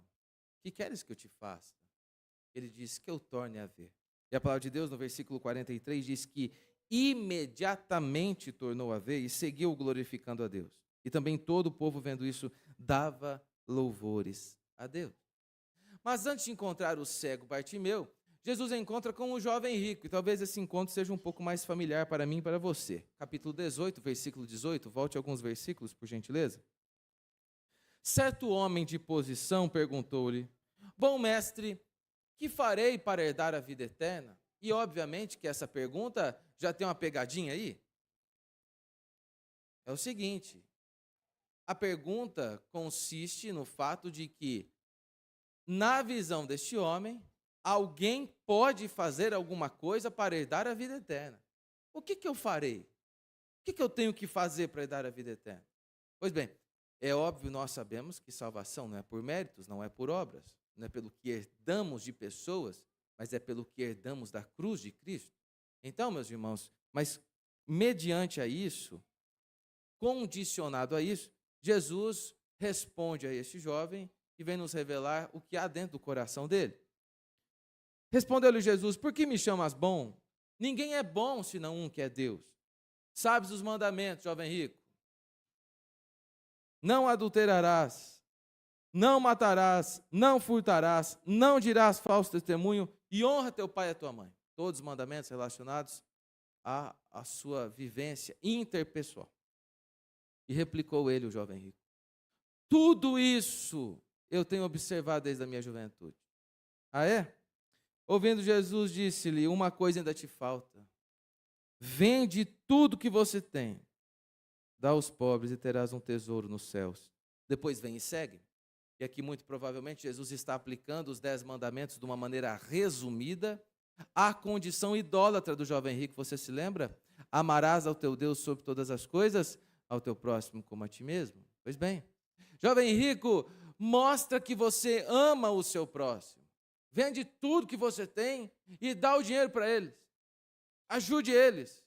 que queres que eu te faça? Ele diz: que eu torne a ver. E a palavra de Deus, no versículo 43, diz que imediatamente tornou a ver e seguiu glorificando a Deus. E também todo o povo, vendo isso, dava louvores a Deus. Mas antes de encontrar o cego Bartimeu, Jesus encontra com um jovem rico, e talvez esse encontro seja um pouco mais familiar para mim e para você. Capítulo 18, versículo 18, volte alguns versículos, por gentileza. Certo homem de posição perguntou-lhe: bom mestre, que farei para herdar a vida eterna? E obviamente que essa pergunta já tem uma pegadinha aí. É o seguinte, a pergunta consiste no fato de que, na visão deste homem, alguém pode fazer alguma coisa para herdar a vida eterna. O que eu farei? O que eu tenho que fazer para herdar a vida eterna? Pois bem, é óbvio, nós sabemos que salvação não é por méritos, não é por obras, não é pelo que herdamos de pessoas, mas é pelo que herdamos da cruz de Cristo. Então, meus irmãos, mas mediante a isso, condicionado a isso, Jesus responde a este jovem e vem nos revelar o que há dentro do coração dele. Respondeu-lhe Jesus: por que me chamas bom? Ninguém é bom senão um que é Deus. Sabes os mandamentos, jovem rico? Não adulterarás, não matarás, não furtarás, não dirás falso testemunho e honra teu pai e a tua mãe. Todos os mandamentos relacionados à sua vivência interpessoal. E replicou ele, o jovem rico: tudo isso eu tenho observado desde a minha juventude. Ah, é? Ouvindo Jesus, disse-lhe: uma coisa ainda te falta. Vende tudo que você tem, dá aos pobres e terás um tesouro nos céus. Depois vem e segue. E aqui, muito provavelmente, Jesus está aplicando os 10 mandamentos de uma maneira resumida à condição idólatra do jovem rico. Você se lembra? Amarás ao teu Deus sobre todas as coisas, ao teu próximo como a ti mesmo. Pois bem, jovem rico, mostra que você ama o seu próximo. Vende tudo que você tem e dá o dinheiro para eles. Ajude eles.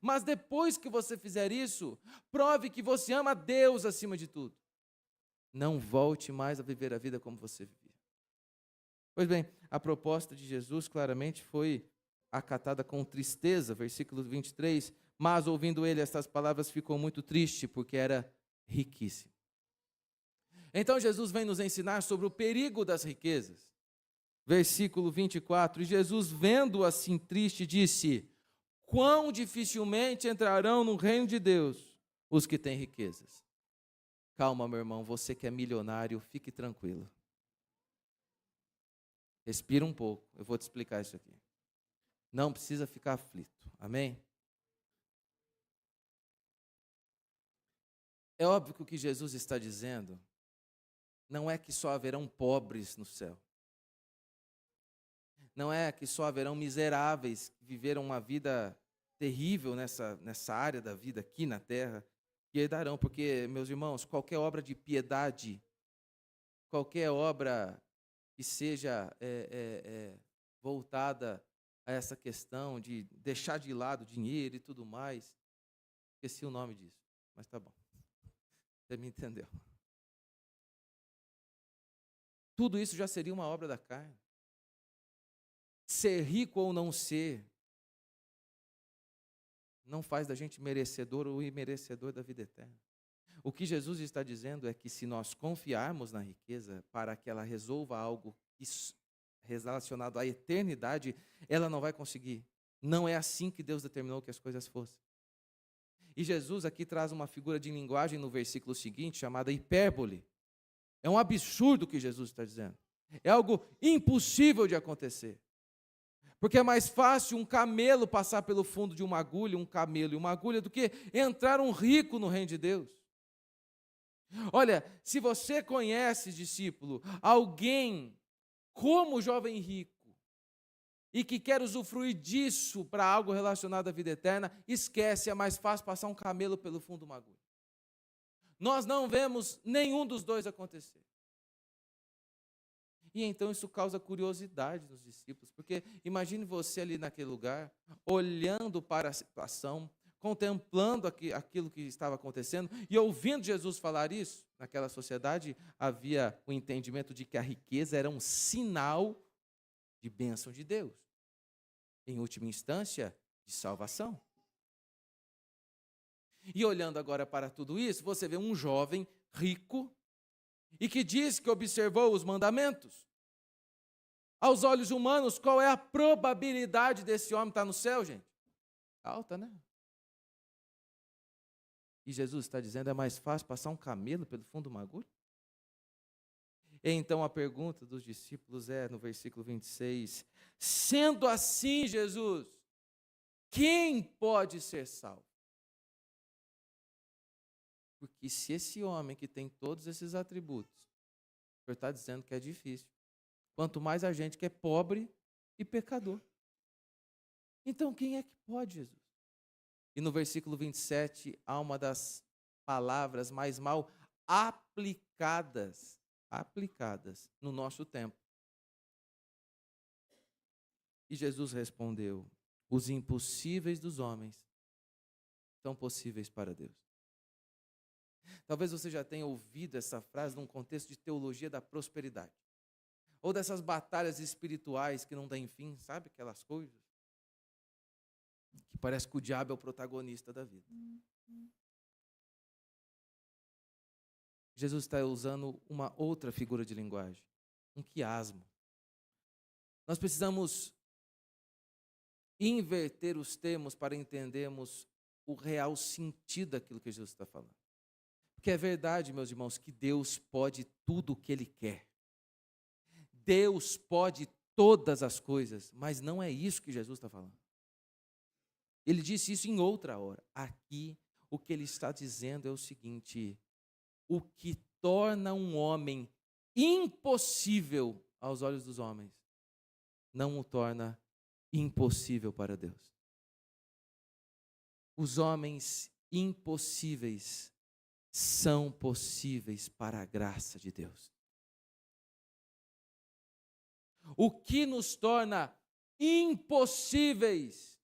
Mas depois que você fizer isso, prove que você ama Deus acima de tudo. Não volte mais a viver a vida como você vivia. Pois bem, a proposta de Jesus claramente foi acatada com tristeza, versículo 23. Mas ouvindo ele estas palavras, ficou muito triste, porque era riquíssimo. Então Jesus vem nos ensinar sobre o perigo das riquezas. Versículo 24, e Jesus, vendo-o assim triste, disse: quão dificilmente entrarão no reino de Deus os que têm riquezas. Calma, meu irmão, você que é milionário, fique tranquilo. Respira um pouco, eu vou te explicar isso aqui. Não precisa ficar aflito, amém? É óbvio que o que Jesus está dizendo não é que só haverão pobres no céu. Não é que só haverão miseráveis que viveram uma vida terrível nessa área da vida aqui na terra, que herdarão, porque, meus irmãos, qualquer obra de piedade, qualquer obra que seja voltada a essa questão de deixar de lado dinheiro e tudo mais, esqueci o nome disso, mas tá bom, você me entendeu. Tudo isso já seria uma obra da carne. Ser rico ou não ser, não faz da gente merecedor ou imerecedor da vida eterna. O que Jesus está dizendo é que se nós confiarmos na riqueza para que ela resolva algo relacionado à eternidade, ela não vai conseguir. Não é assim que Deus determinou que as coisas fossem. E Jesus aqui traz uma figura de linguagem no versículo seguinte, chamada hipérbole. É um absurdo o que Jesus está dizendo. É algo impossível de acontecer. Porque é mais fácil um camelo passar pelo fundo de uma agulha, um camelo e uma agulha, do que entrar um rico no reino de Deus. Olha, se você conhece, discípulo, alguém como o jovem rico, e que quer usufruir disso para algo relacionado à vida eterna, esquece, é mais fácil passar um camelo pelo fundo de uma agulha. Nós não vemos nenhum dos dois acontecer. E então isso causa curiosidade nos discípulos, porque imagine você ali naquele lugar, olhando para a situação, contemplando aquilo que estava acontecendo e ouvindo Jesus falar isso. Naquela sociedade havia o entendimento de que a riqueza era um sinal de bênção de Deus, em última instância, de salvação. E olhando agora para tudo isso, você vê um jovem rico e que diz que observou os mandamentos. Aos olhos humanos, qual é a probabilidade desse homem estar no céu, gente? Alta, né? E Jesus está dizendo, é mais fácil passar um camelo pelo fundo de uma agulha? E então a pergunta dos discípulos é, no versículo 26, sendo assim, Jesus, quem pode ser salvo? Porque se esse homem que tem todos esses atributos, o Senhor está dizendo que é difícil, quanto mais a gente que é pobre e pecador. Então quem é que pode, Jesus? E no versículo 27, há uma das palavras mais mal aplicadas no nosso tempo. E Jesus respondeu, os impossíveis dos homens são possíveis para Deus. Talvez você já tenha ouvido essa frase num contexto de teologia da prosperidade. Ou dessas batalhas espirituais que não têm fim, sabe aquelas coisas? Que parece que o diabo é o protagonista da vida. Jesus está usando uma outra figura de linguagem, um quiasmo. Nós precisamos inverter os termos para entendermos o real sentido daquilo que Jesus está falando. Porque é verdade, meus irmãos, que Deus pode tudo o que Ele quer. Deus pode todas as coisas, mas não é isso que Jesus está falando. Ele disse isso em outra hora. Aqui, o que Ele está dizendo é o seguinte, o que torna um homem impossível aos olhos dos homens, não o torna impossível para Deus. Os homens impossíveis são possíveis para a graça de Deus. O que nos torna impossíveis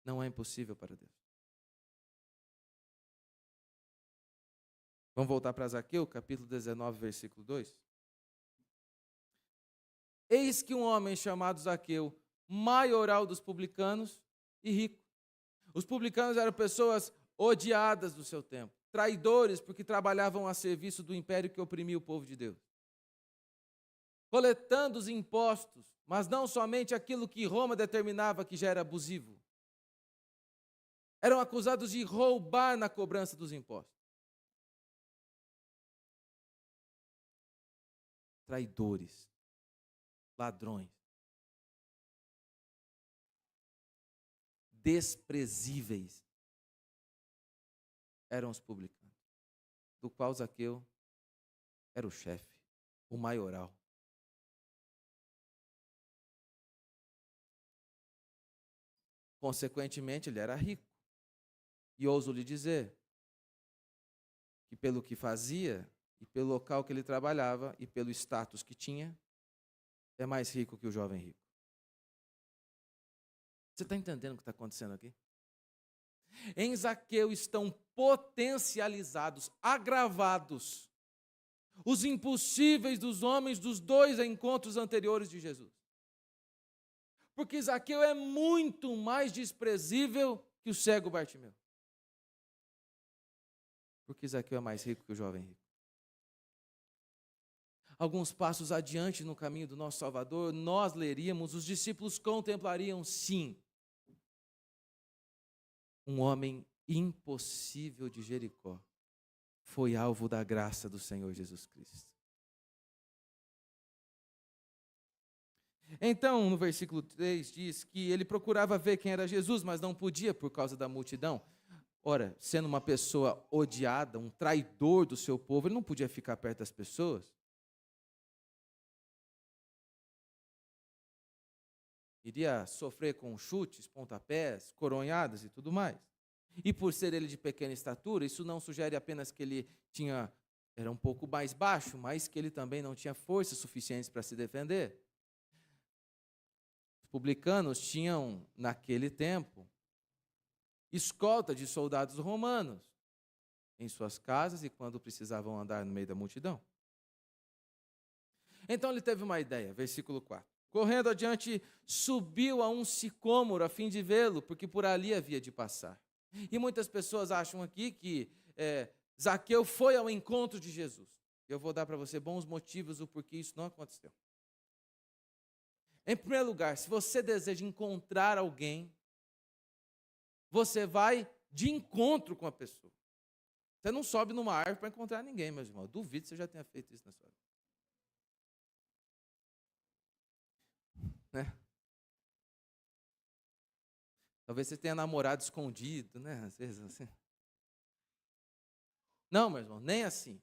não é impossível para Deus. Vamos voltar para Zaqueu, capítulo 19, versículo 2. Eis que um homem chamado Zaqueu, maioral dos publicanos e rico. Os publicanos eram pessoas odiadas do seu tempo, traidores porque trabalhavam a serviço do império que oprimia o povo de Deus. Coletando os impostos, mas não somente aquilo que Roma determinava que já era abusivo. Eram acusados de roubar na cobrança dos impostos. Traidores, ladrões, desprezíveis eram os publicanos, do qual Zaqueu era o chefe, o maioral. Consequentemente, ele era rico. E ouso lhe dizer que pelo que fazia, e pelo local que ele trabalhava, e pelo status que tinha, é mais rico que o jovem rico. Você está entendendo o que está acontecendo aqui? Em Zaqueu estão potencializados, agravados, os impossíveis dos homens dos dois encontros anteriores de Jesus. Porque Zaqueu é muito mais desprezível que o cego Bartimeu. Porque Zaqueu é mais rico que o jovem rico. Alguns passos adiante no caminho do nosso Salvador, nós leríamos, os discípulos contemplariam, sim, um homem impossível de Jericó foi alvo da graça do Senhor Jesus Cristo. Então, no versículo 3 diz que ele procurava ver quem era Jesus, mas não podia por causa da multidão. Ora, sendo uma pessoa odiada, um traidor do seu povo, ele não podia ficar perto das pessoas. Iria sofrer com chutes, pontapés, coronhadas e tudo mais. E por ser ele de pequena estatura, isso não sugere apenas que ele era um pouco mais baixo, mas que ele também não tinha forças suficientes para se defender. Os publicanos tinham, naquele tempo, escolta de soldados romanos em suas casas e quando precisavam andar no meio da multidão. Então ele teve uma ideia, versículo 4. Correndo adiante, subiu a um sicômoro a fim de vê-lo, porque por ali havia de passar. E muitas pessoas acham aqui que Zaqueu foi ao encontro de Jesus. Eu vou dar para você bons motivos do porquê isso não aconteceu. Em primeiro lugar, se você deseja encontrar alguém, você vai de encontro com a pessoa. Você não sobe numa árvore para encontrar ninguém, meus irmãos. Duvido que você já tenha feito isso na sua vida. Né? Talvez você tenha namorado escondido, né? Às vezes assim. Não, meu irmão, nem assim.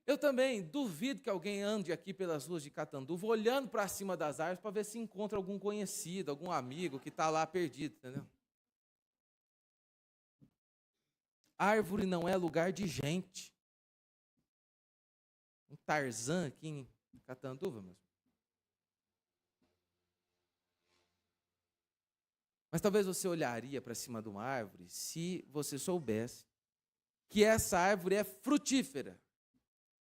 Eu também duvido que alguém ande aqui pelas ruas de Catanduva olhando para cima das árvores para ver se encontra algum conhecido, algum amigo que está lá perdido, entendeu? Árvore não é lugar de gente. Um Tarzan aqui em Catanduva, meu irmão. Mas talvez você olharia para cima de uma árvore se você soubesse que essa árvore é frutífera.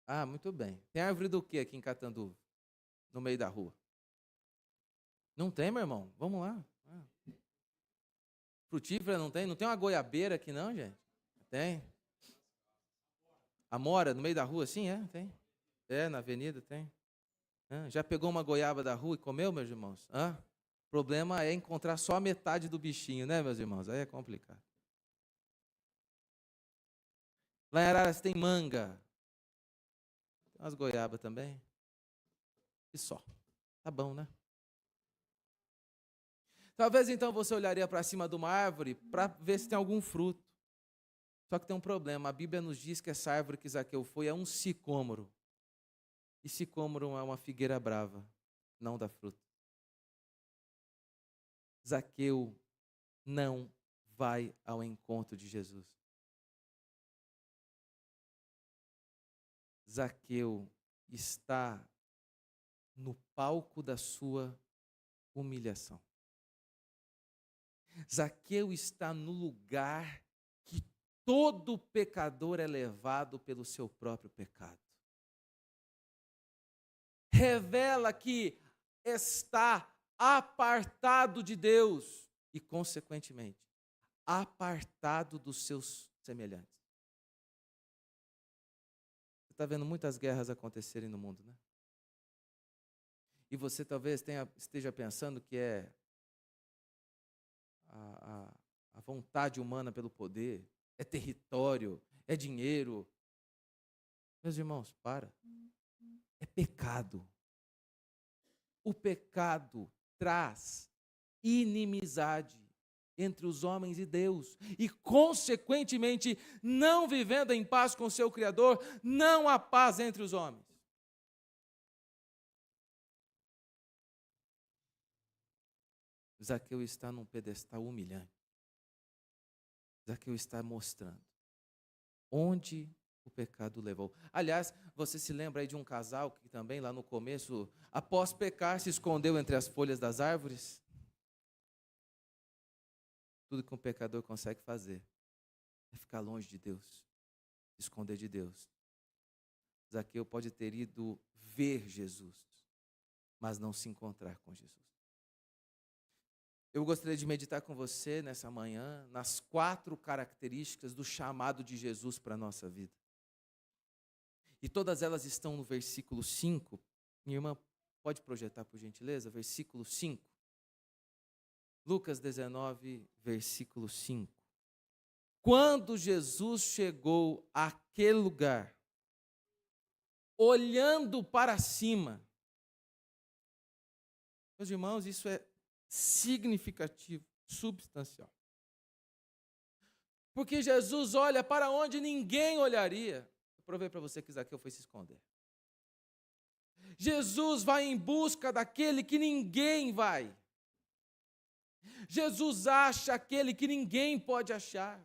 Ah, muito bem. Tem árvore do que aqui em Catanduva? No meio da rua? Não tem, meu irmão? Vamos lá. Frutífera não tem? Não tem uma goiabeira aqui não, gente? Tem. Amora, no meio da rua, sim, tem. Na avenida tem. Já pegou uma goiaba da rua e comeu, meus irmãos? O problema é encontrar só a metade do bichinho, né, meus irmãos? Aí é complicado. Lá em Araras tem manga. Tem umas goiabas também. E só. Tá bom, né? Talvez então você olharia para cima de uma árvore para ver se tem algum fruto. Só que tem um problema. A Bíblia nos diz que essa árvore que Zaqueu foi é um sicômoro. E sicômoro é uma figueira brava, não dá fruto. Zaqueu não vai ao encontro de Jesus. Zaqueu está no palco da sua humilhação. Zaqueu está no lugar que todo pecador é levado pelo seu próprio pecado. Revela que está apartado de Deus e, consequentemente, apartado dos seus semelhantes. Você está vendo muitas guerras acontecerem no mundo, né? E você talvez esteja pensando que é a vontade humana pelo poder, é território, é dinheiro. Meus irmãos, para. É pecado. O pecado traz inimizade entre os homens e Deus. E, consequentemente, não vivendo em paz com o seu Criador, não há paz entre os homens. Zaqueu está num pedestal humilhante. Zaqueu está mostrando onde o pecado levou. Aliás, você se lembra aí de um casal que também lá no começo, após pecar, se escondeu entre as folhas das árvores? Tudo que um pecador consegue fazer é ficar longe de Deus, se esconder de Deus. Zaqueu pode ter ido ver Jesus, mas não se encontrar com Jesus. Eu gostaria de meditar com você nessa manhã nas 4 características do chamado de Jesus para a nossa vida. E todas elas estão no versículo 5. Minha irmã, pode projetar, por gentileza? Versículo 5. Lucas 19, versículo 5. Quando Jesus chegou àquele lugar, olhando para cima, meus irmãos, isso é significativo, substancial. Porque Jesus olha para onde ninguém olharia. Eu provei para você que Zaqueu foi se esconder. Jesus vai em busca daquele que ninguém vai. Jesus acha aquele que ninguém pode achar.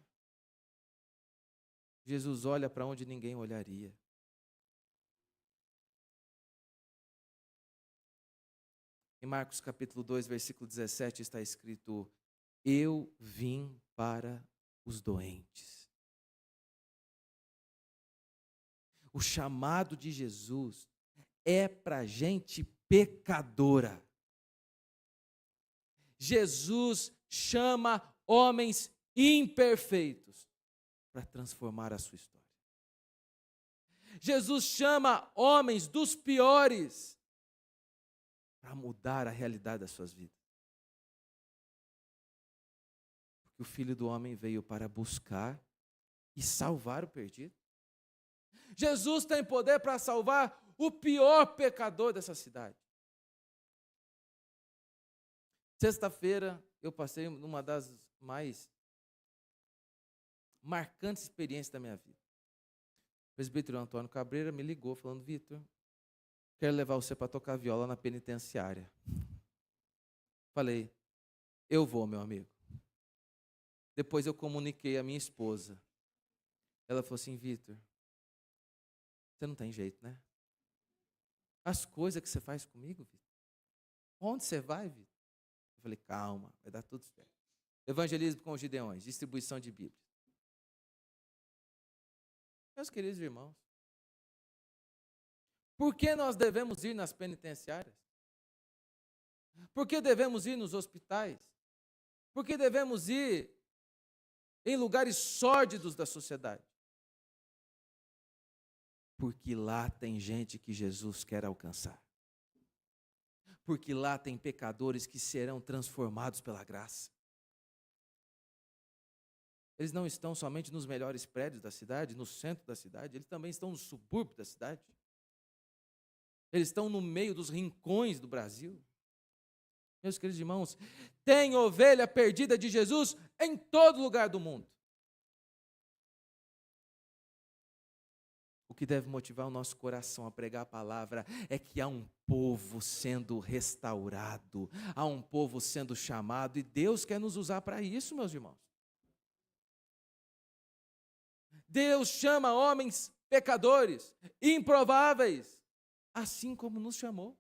Jesus olha para onde ninguém olharia. Em Marcos capítulo 2, versículo 17 está escrito: eu vim para os doentes. O chamado de Jesus é para gente pecadora. Jesus chama homens imperfeitos para transformar a sua história. Jesus chama homens dos piores para mudar a realidade das suas vidas. Porque o Filho do Homem veio para buscar e salvar o perdido. Jesus tem poder para salvar o pior pecador dessa cidade. Sexta-feira eu passei numa das mais marcantes experiências da minha vida. O presbítero Antônio Cabreira me ligou falando: Vitor, quero levar você para tocar viola na penitenciária. Falei: eu vou, meu amigo. Depois eu comuniquei à minha esposa. Ela falou assim: Vitor, você não tem jeito, né? As coisas que você faz comigo, Vitor. Onde você vai, Vitor? Eu falei: calma, vai dar tudo certo. Evangelismo com os Gideões, distribuição de Bíblias. Meus queridos irmãos, por que nós devemos ir nas penitenciárias? Por que devemos ir nos hospitais? Por que devemos ir em lugares sórdidos da sociedade? Porque lá tem gente que Jesus quer alcançar. Porque lá tem pecadores que serão transformados pela graça. Eles não estão somente nos melhores prédios da cidade, no centro da cidade, eles também estão no subúrbio da cidade. Eles estão no meio dos rincões do Brasil. Meus queridos irmãos, tem ovelha perdida de Jesus em todo lugar do mundo. O que deve motivar o nosso coração a pregar a palavra é que há um povo sendo restaurado, há um povo sendo chamado, e Deus quer nos usar para isso, meus irmãos. Deus chama homens pecadores, improváveis, assim como nos chamou.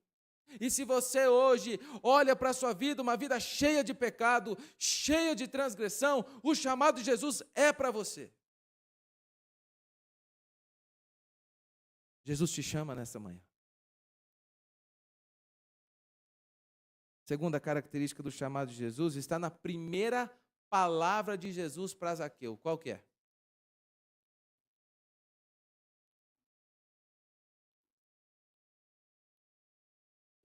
E se você hoje olha para a sua vida, uma vida cheia de pecado, cheia de transgressão, o chamado de Jesus é para você. Jesus te chama nessa manhã. Segunda característica do chamado de Jesus está na primeira palavra de Jesus para Zaqueu. Qual que é?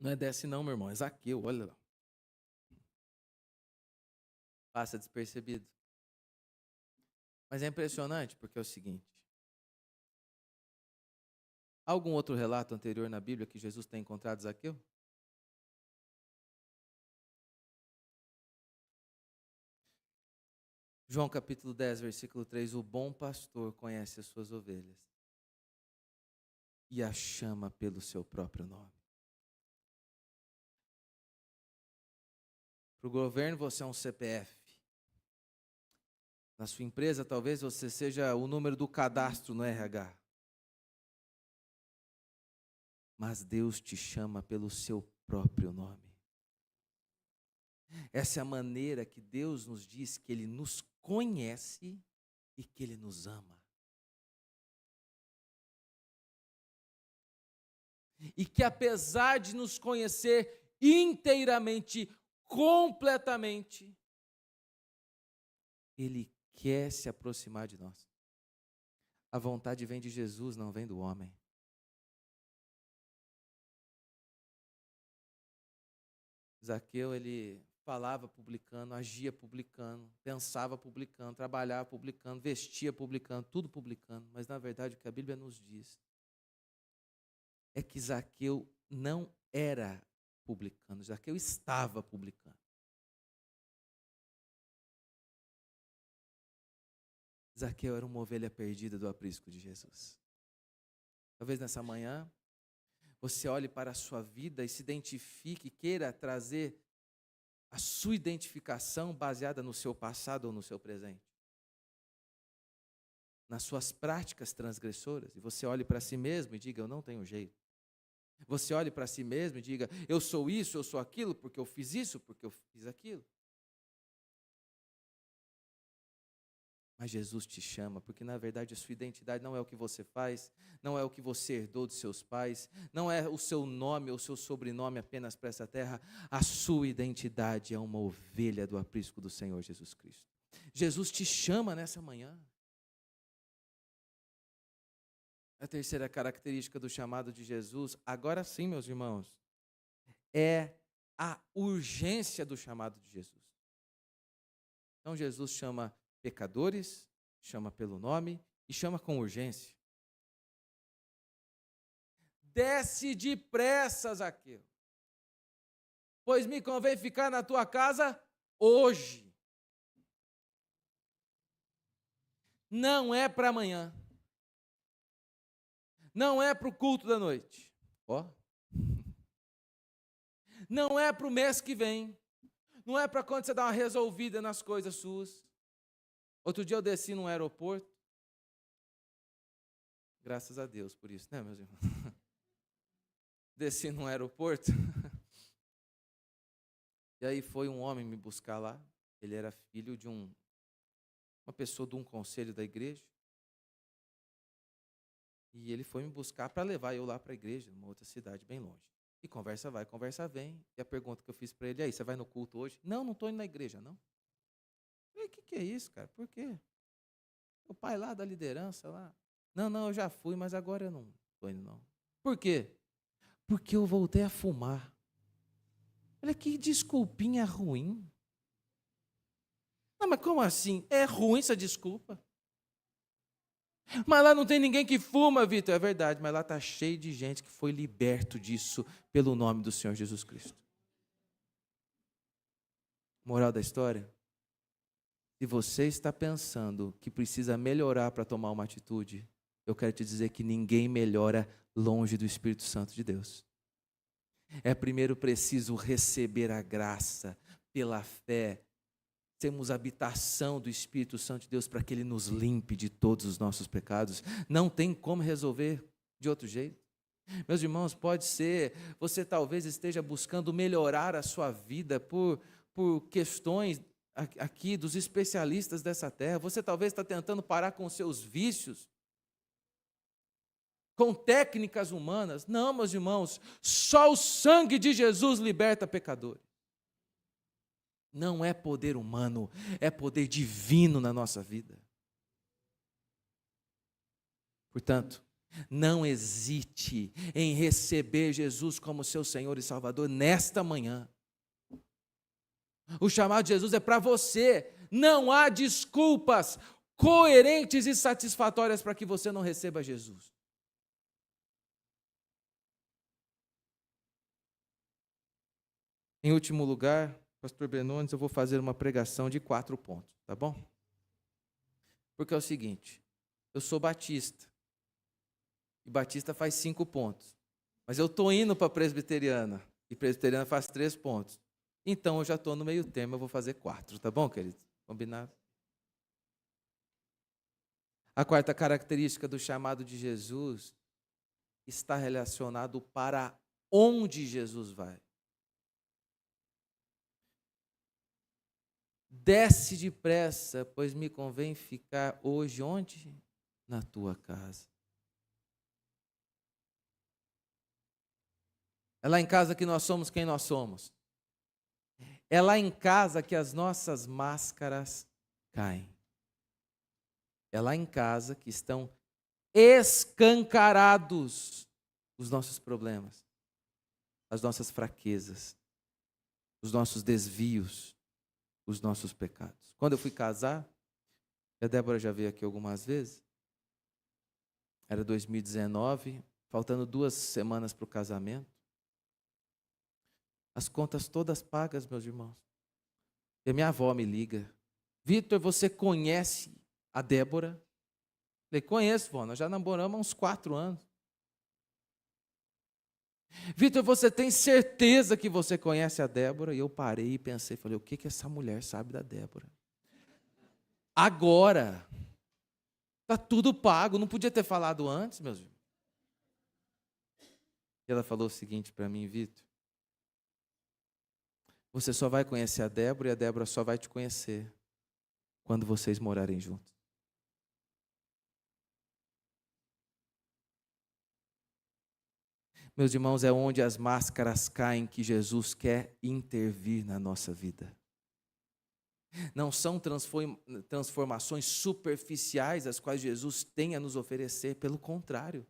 Não é desce não, meu irmão, é Zaqueu, olha lá. Passa despercebido. Mas é impressionante porque é o seguinte. Há algum outro relato anterior na Bíblia que Jesus tenha encontrado Zaqueu? João capítulo 10, versículo 3, o bom pastor conhece as suas ovelhas e a chama pelo seu próprio nome. Para o governo você é um CPF. Na sua empresa talvez você seja o número do cadastro no RH. Mas Deus te chama pelo seu próprio nome. Essa é a maneira que Deus nos diz que Ele nos conhece e que Ele nos ama. E que apesar de nos conhecer inteiramente, completamente, Ele quer se aproximar de nós. A vontade vem de Jesus, não vem do homem. Zaqueu, ele falava publicando, agia publicando, pensava publicando, trabalhava publicando, vestia publicando, tudo publicando. Mas, na verdade, o que a Bíblia nos diz é que Zaqueu não era publicano, Zaqueu estava publicando. Zaqueu era uma ovelha perdida do aprisco de Jesus. Talvez nessa manhã você olhe para a sua vida e se identifique, queira trazer a sua identificação baseada no seu passado ou no seu presente, nas suas práticas transgressoras, e você olhe para si mesmo e diga: eu não tenho jeito. Você olhe para si mesmo e diga: eu sou isso, eu sou aquilo, porque eu fiz isso, porque eu fiz aquilo. Mas Jesus te chama, porque na verdade a sua identidade não é o que você faz, não é o que você herdou dos seus pais, não é o seu nome ou o seu sobrenome apenas para essa terra. A sua identidade é uma ovelha do aprisco do Senhor Jesus Cristo. Jesus te chama nessa manhã. A terceira característica do chamado de Jesus, agora sim, meus irmãos, é a urgência do chamado de Jesus. Então Jesus chama pecadores, chama pelo nome e chama com urgência. Desce depressa, Zaqueu, pois me convém ficar na tua casa hoje. Não é para amanhã. Não é para o culto da noite. Ó. Não é para o mês que vem. Não é para quando você dá uma resolvida nas coisas suas. Outro dia eu desci num aeroporto. Graças a Deus por isso, né, meus irmãos? Desci num aeroporto. E aí foi um homem me buscar lá. Ele era filho de uma pessoa de um conselho da igreja. E ele foi me buscar para levar eu lá para a igreja, numa outra cidade bem longe. E conversa vai, conversa vem. E a pergunta que eu fiz para ele: aí, você vai no culto hoje? Não, não estou indo na igreja, não. Eu falei: o que é isso, cara? Por quê? O pai lá da liderança lá. Não, eu já fui, mas agora eu não estou indo, não. Por quê? Porque eu voltei a fumar. Olha que desculpinha ruim. Não, mas como assim? É ruim essa desculpa. Mas lá não tem ninguém que fuma, Vitor. É verdade, mas lá está cheio de gente que foi liberto disso pelo nome do Senhor Jesus Cristo. Moral da história? Se você está pensando que precisa melhorar para tomar uma atitude, eu quero te dizer que ninguém melhora longe do Espírito Santo de Deus. É primeiro preciso receber a graça pela fé, temos habitação do Espírito Santo de Deus para que Ele nos limpe de todos os nossos pecados. Não tem como resolver de outro jeito. Meus irmãos, pode ser, você talvez esteja buscando melhorar a sua vida por questões aqui dos especialistas dessa terra. Você talvez está tentando parar com os seus vícios, com técnicas humanas. Não, meus irmãos, só o sangue de Jesus liberta pecadores. Não é poder humano, é poder divino na nossa vida. Portanto, não hesite em receber Jesus como seu Senhor e Salvador nesta manhã. O chamado de Jesus é para você. Não há desculpas coerentes e satisfatórias para que você não receba Jesus. Em último lugar, Pastor Benones, eu vou fazer uma pregação de 4 pontos, tá bom? Porque é o seguinte, eu sou batista, e batista faz 5 pontos, mas eu estou indo para a presbiteriana, e presbiteriana faz 3 pontos. Então, eu já estou no meio termo, eu vou fazer 4, tá bom, querido? Combinado? A quarta característica do chamado de Jesus está relacionado para onde Jesus vai. Desce depressa, pois me convém ficar hoje onde? Na tua casa. É lá em casa que nós somos quem nós somos. É lá em casa que as nossas máscaras caem. É lá em casa que estão escancarados os nossos problemas, as nossas fraquezas, os nossos desvios, os nossos pecados. Quando eu fui casar, a Débora já veio aqui algumas vezes, era 2019, faltando 2 semanas para o casamento. As contas todas pagas, meus irmãos. E a minha avó me liga: Vitor, você conhece a Débora? Eu falei: conheço, vó, nós já namoramos há uns 4 anos. Vitor, você tem certeza que você conhece a Débora? E eu parei e pensei, falei: o que essa mulher sabe da Débora? Agora, está tudo pago, não podia ter falado antes, meus irmãos. E ela falou o seguinte para mim: Vitor, você só vai conhecer a Débora e a Débora só vai te conhecer quando vocês morarem juntos. Meus irmãos, é onde as máscaras caem que Jesus quer intervir na nossa vida. Não são transformações superficiais as quais Jesus tem a nos oferecer, pelo contrário.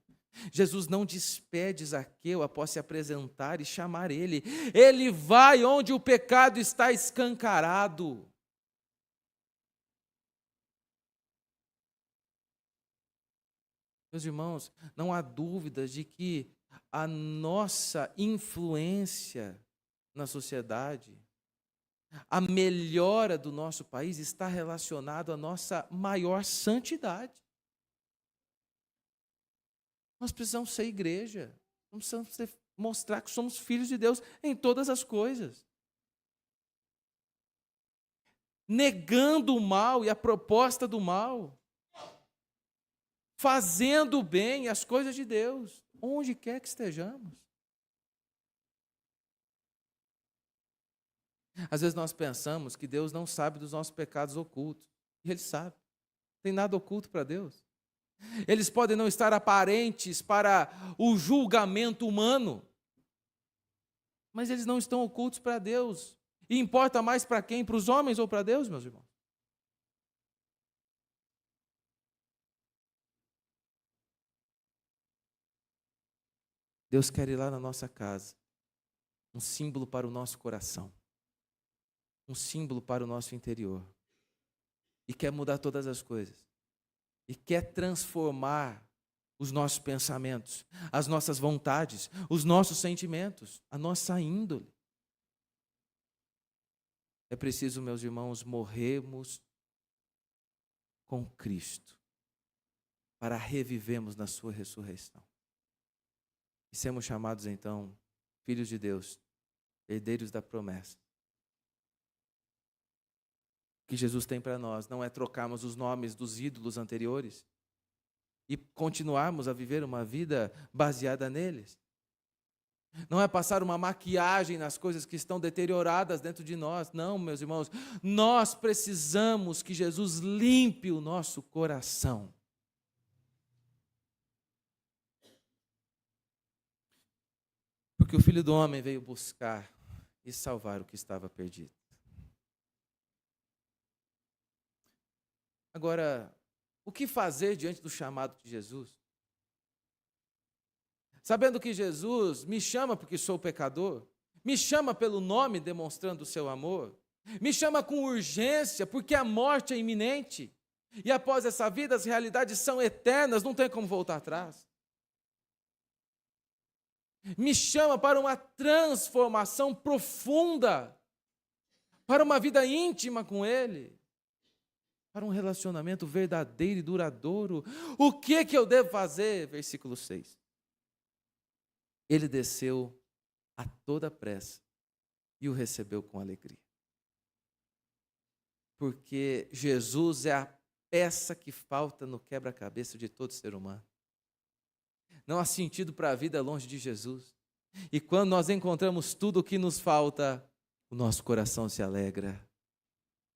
Jesus não despede Zaqueu após se apresentar e chamar ele. Ele vai onde o pecado está escancarado. Meus irmãos, não há dúvida de que a nossa influência na sociedade, a melhora do nosso país está relacionada à nossa maior santidade. Nós precisamos ser igreja, nós precisamos mostrar que somos filhos de Deus em todas as coisas. Negando o mal e a proposta do mal, fazendo o bem e as coisas de Deus, onde quer que estejamos. Às vezes nós pensamos que Deus não sabe dos nossos pecados ocultos, e Ele sabe, não tem nada oculto para Deus. Eles podem não estar aparentes para o julgamento humano, mas eles não estão ocultos para Deus. E importa mais para quem? Para os homens ou para Deus, meus irmãos? Deus quer ir lá na nossa casa, um símbolo para o nosso coração, um símbolo para o nosso interior, e quer mudar todas as coisas, e quer transformar os nossos pensamentos, as nossas vontades, os nossos sentimentos, a nossa índole. É preciso, meus irmãos, morrermos com Cristo, para revivermos na sua ressurreição. E sermos chamados, então, filhos de Deus, herdeiros da promessa. O que Jesus tem para nós não é trocarmos os nomes dos ídolos anteriores e continuarmos a viver uma vida baseada neles. Não é passar uma maquiagem nas coisas que estão deterioradas dentro de nós. Não, meus irmãos, nós precisamos que Jesus limpe o nosso coração. Porque o Filho do Homem veio buscar e salvar o que estava perdido. Agora, o que fazer diante do chamado de Jesus? Sabendo que Jesus me chama porque sou pecador, me chama pelo nome demonstrando o seu amor, me chama com urgência porque a morte é iminente, e após essa vida as realidades são eternas, não tem como voltar atrás. Me chama para uma transformação profunda, para uma vida íntima com Ele, para um relacionamento verdadeiro e duradouro. O que eu devo fazer? Versículo 6. Ele desceu a toda pressa e o recebeu com alegria. Porque Jesus é a peça que falta no quebra-cabeça de todo ser humano. Não há sentido para a vida longe de Jesus. E quando nós encontramos tudo o que nos falta, o nosso coração se alegra.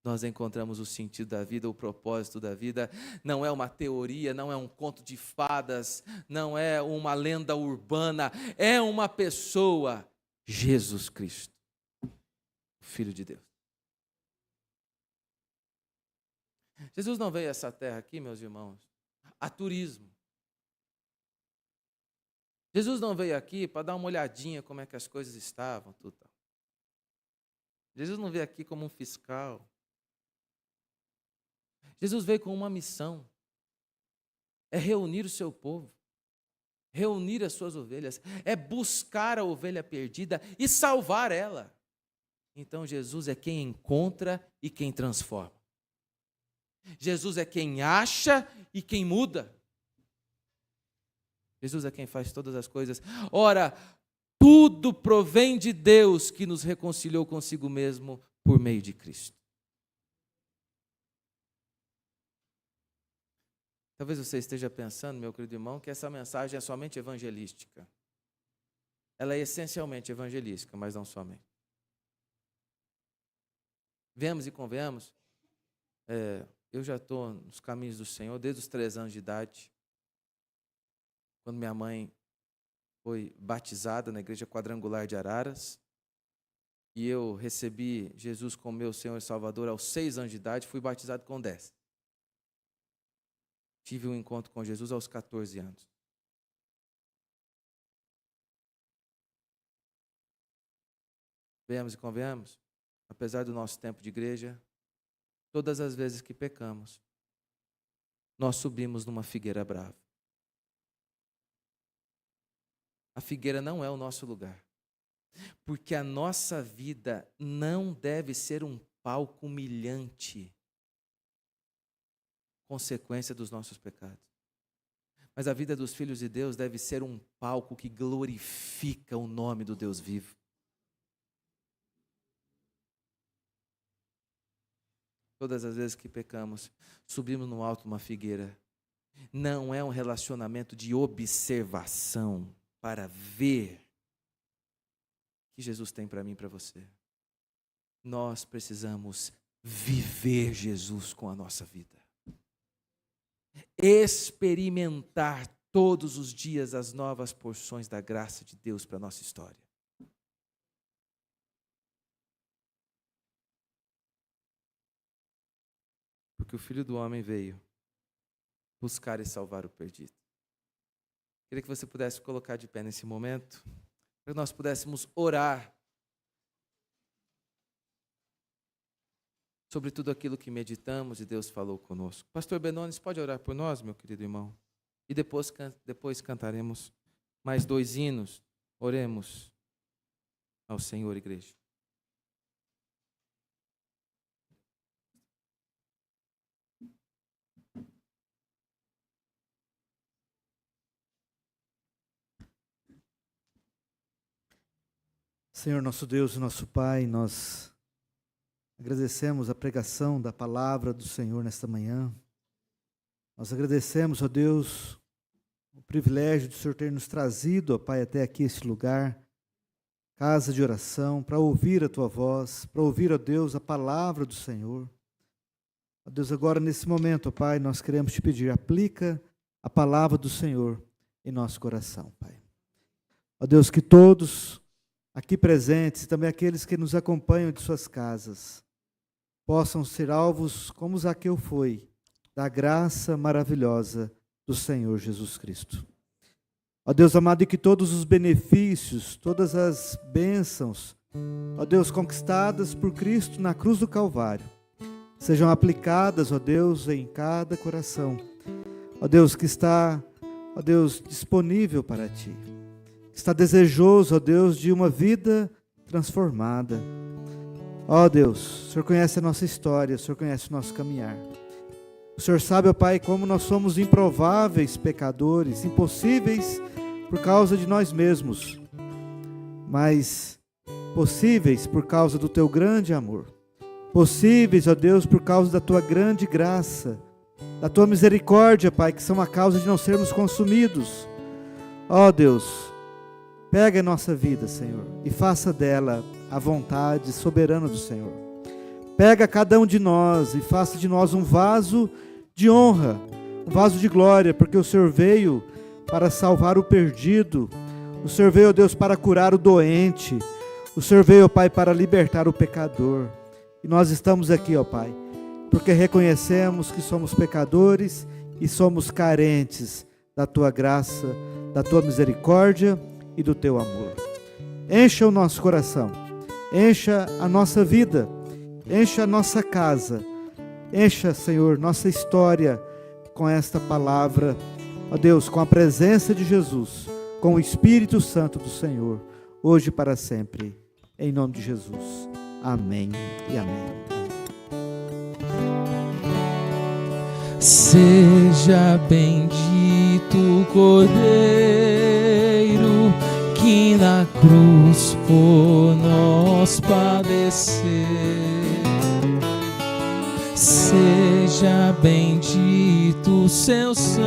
Nós encontramos o sentido da vida, o propósito da vida. Não é uma teoria, não é um conto de fadas, não é uma lenda urbana, é uma pessoa, Jesus Cristo. o Filho de Deus. Jesus não veio a essa terra aqui, meus irmãos, a turismo. Jesus não veio aqui para dar uma olhadinha como é que as coisas estavam, tudo. Jesus não veio aqui como um fiscal. Jesus veio com uma missão. É reunir o seu povo, reunir as suas ovelhas, é buscar a ovelha perdida e salvar ela. Então Jesus é quem encontra e quem transforma. Jesus é quem acha e quem muda. Jesus é quem faz todas as coisas. Ora, tudo provém de Deus que nos reconciliou consigo mesmo por meio de Cristo. Talvez você esteja pensando, meu querido irmão, que essa mensagem é somente evangelística. Ela é essencialmente evangelística, mas não somente. Vemos e convenhamos, eu já estou nos caminhos do Senhor desde os 3 anos de idade, quando minha mãe foi batizada na igreja quadrangular de Araras, e eu recebi Jesus como meu Senhor e Salvador aos 6 anos de idade, fui batizado com 10. Tive um encontro com Jesus aos 14 anos. Venhamos e convenhamos, apesar do nosso tempo de igreja, todas as vezes que pecamos, nós subimos numa figueira brava. A figueira não é o nosso lugar, porque a nossa vida não deve ser um palco humilhante, consequência dos nossos pecados. Mas a vida dos filhos de Deus deve ser um palco que glorifica o nome do Deus vivo. Todas as vezes que pecamos, subimos no alto de uma figueira. Não é um relacionamento de observação para ver o que Jesus tem para mim e para você. Nós precisamos viver Jesus com a nossa vida. Experimentar todos os dias as novas porções da graça de Deus para a nossa história. Porque o Filho do Homem veio buscar e salvar o perdido. Queria que você pudesse colocar de pé nesse momento, para que nós pudéssemos orar sobre tudo aquilo que meditamos e Deus falou conosco. Pastor Benones, pode orar por nós, meu querido irmão? E depois cantaremos mais 2 hinos. Oremos ao Senhor, igreja. Senhor nosso Deus e nosso Pai, nós agradecemos a pregação da palavra do Senhor nesta manhã. Nós agradecemos, ó Deus, o privilégio de o Senhor ter nos trazido, ó Pai, até aqui este lugar, casa de oração, para ouvir a Tua voz, para ouvir, ó Deus, a palavra do Senhor. Ó Deus, agora nesse momento, ó Pai, nós queremos Te pedir, aplica a palavra do Senhor em nosso coração, Pai. Ó Deus, que todos aqui presentes e também aqueles que nos acompanham de suas casas possam ser alvos, como Zaqueu foi, da graça maravilhosa do Senhor Jesus Cristo. Ó Deus amado, e que todos os benefícios, todas as bênçãos, ó Deus, conquistadas por Cristo na cruz do Calvário, sejam aplicadas, ó Deus, em cada coração, ó Deus, que está, ó Deus, disponível para Ti, está desejoso, ó Deus, de uma vida transformada. Ó Deus, o Senhor conhece a nossa história, o Senhor conhece o nosso caminhar. O Senhor sabe, ó Pai, como nós somos improváveis pecadores, impossíveis por causa de nós mesmos, mas possíveis por causa do Teu grande amor. Possíveis, ó Deus, por causa da Tua grande graça, da Tua misericórdia, Pai, que são a causa de não sermos consumidos. Ó Deus, pega a nossa vida, Senhor, e faça dela a vontade soberana do Senhor. Pega cada um de nós e faça de nós um vaso de honra, um vaso de glória, porque o Senhor veio para salvar o perdido. O Senhor veio, ó Deus, para curar o doente. O Senhor veio, ó Pai, para libertar o pecador. E nós estamos aqui, ó Pai, porque reconhecemos que somos pecadores e somos carentes da Tua graça, da Tua misericórdia e do Teu amor. Encha o nosso coração, encha a nossa vida, encha a nossa casa, encha, Senhor, nossa história com esta palavra, ó Deus, com a presença de Jesus, com o Espírito Santo do Senhor, hoje e para sempre, em nome de Jesus. Amém e amém. Seja bendito o Cordeiro que na cruz por nós padeceu. Seja bendito o seu sangue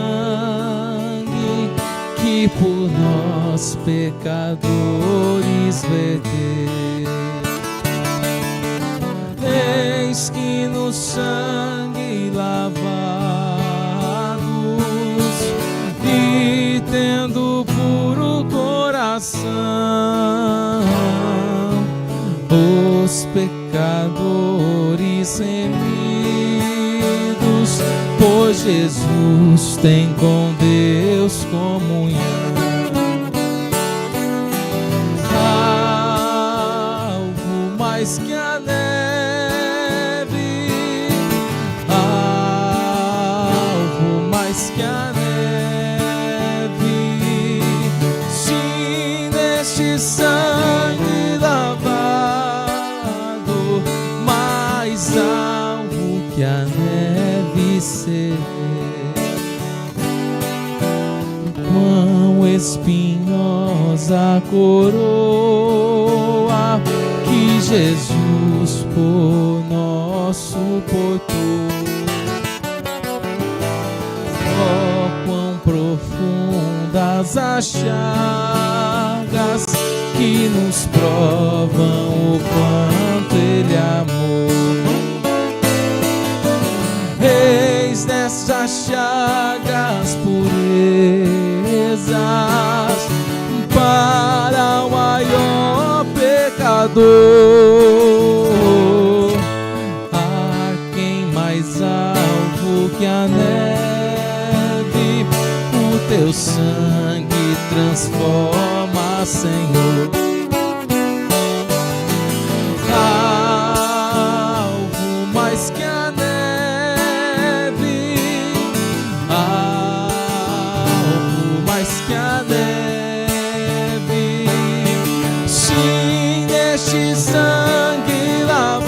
que por nós pecadores verteu. Eis que no sangue lavados e tendo puro coração, os pecadores remidos por Jesus têm com Deus comunhão. Alvo mais que a neve, alvo mais que a neve, sim, neste sangue lavado, mais alvo que a neve serei. Quão espinhosa a coroa que Jesus por nós suportou. Oh, quão profundas as chagas que nos provam o quanto Ele amou. Eis nessas chagas purezas para o maior pecador. Há quem mais alvo que a neve, o teu sangue transforma, Senhor. Alvo mais que a neve, alvo mais que a neve, sim, neste sangue lavado,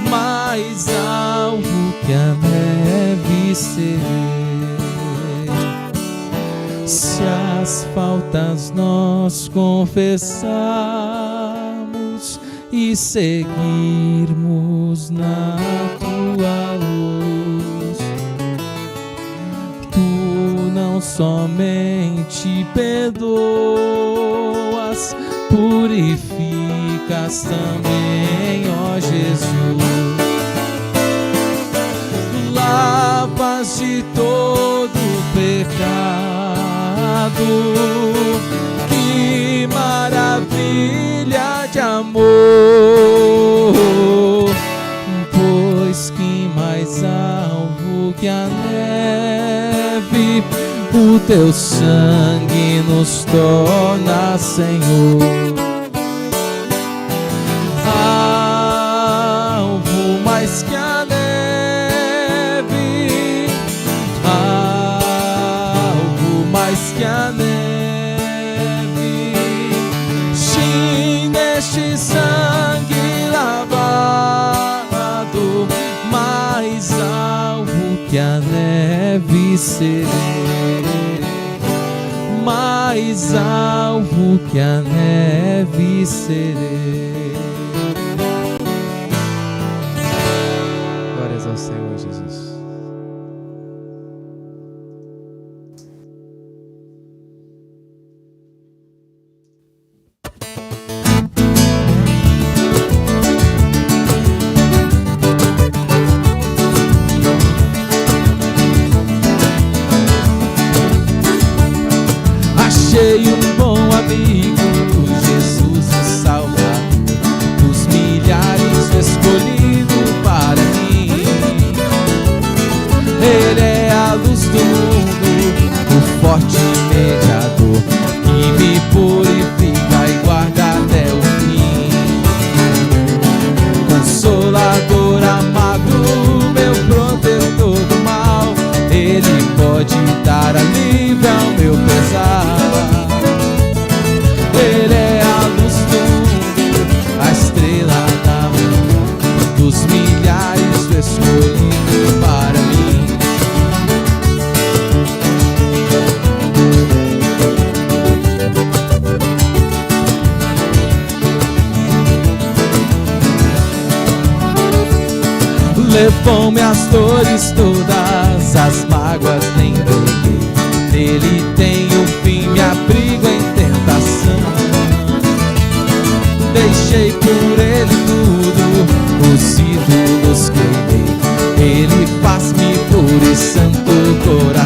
mais alvo que a neve serei. Se as faltas nós confessarmos e seguirmos na tua luz, tu não somente perdoas, purificas também, ó Jesus. Lavas de todo pecado, que maravilha de amor, pois que mais alvo que a neve, o teu sangue nos torna, Senhor. Alvo mais que a neve, alvo mais que a neve, sim, neste sangue lavado, mais alvo que a neve serei, mais alvo que a neve serei. Glórias ao Senhor Jesus. Achei um bom amigo, levou minhas dores todas, as mágoas nem peguei. Nele tenho fim, me abrigo em tentação. Deixei por ele tudo, os ídolos queimei. Ele faz-me puro e santo coração.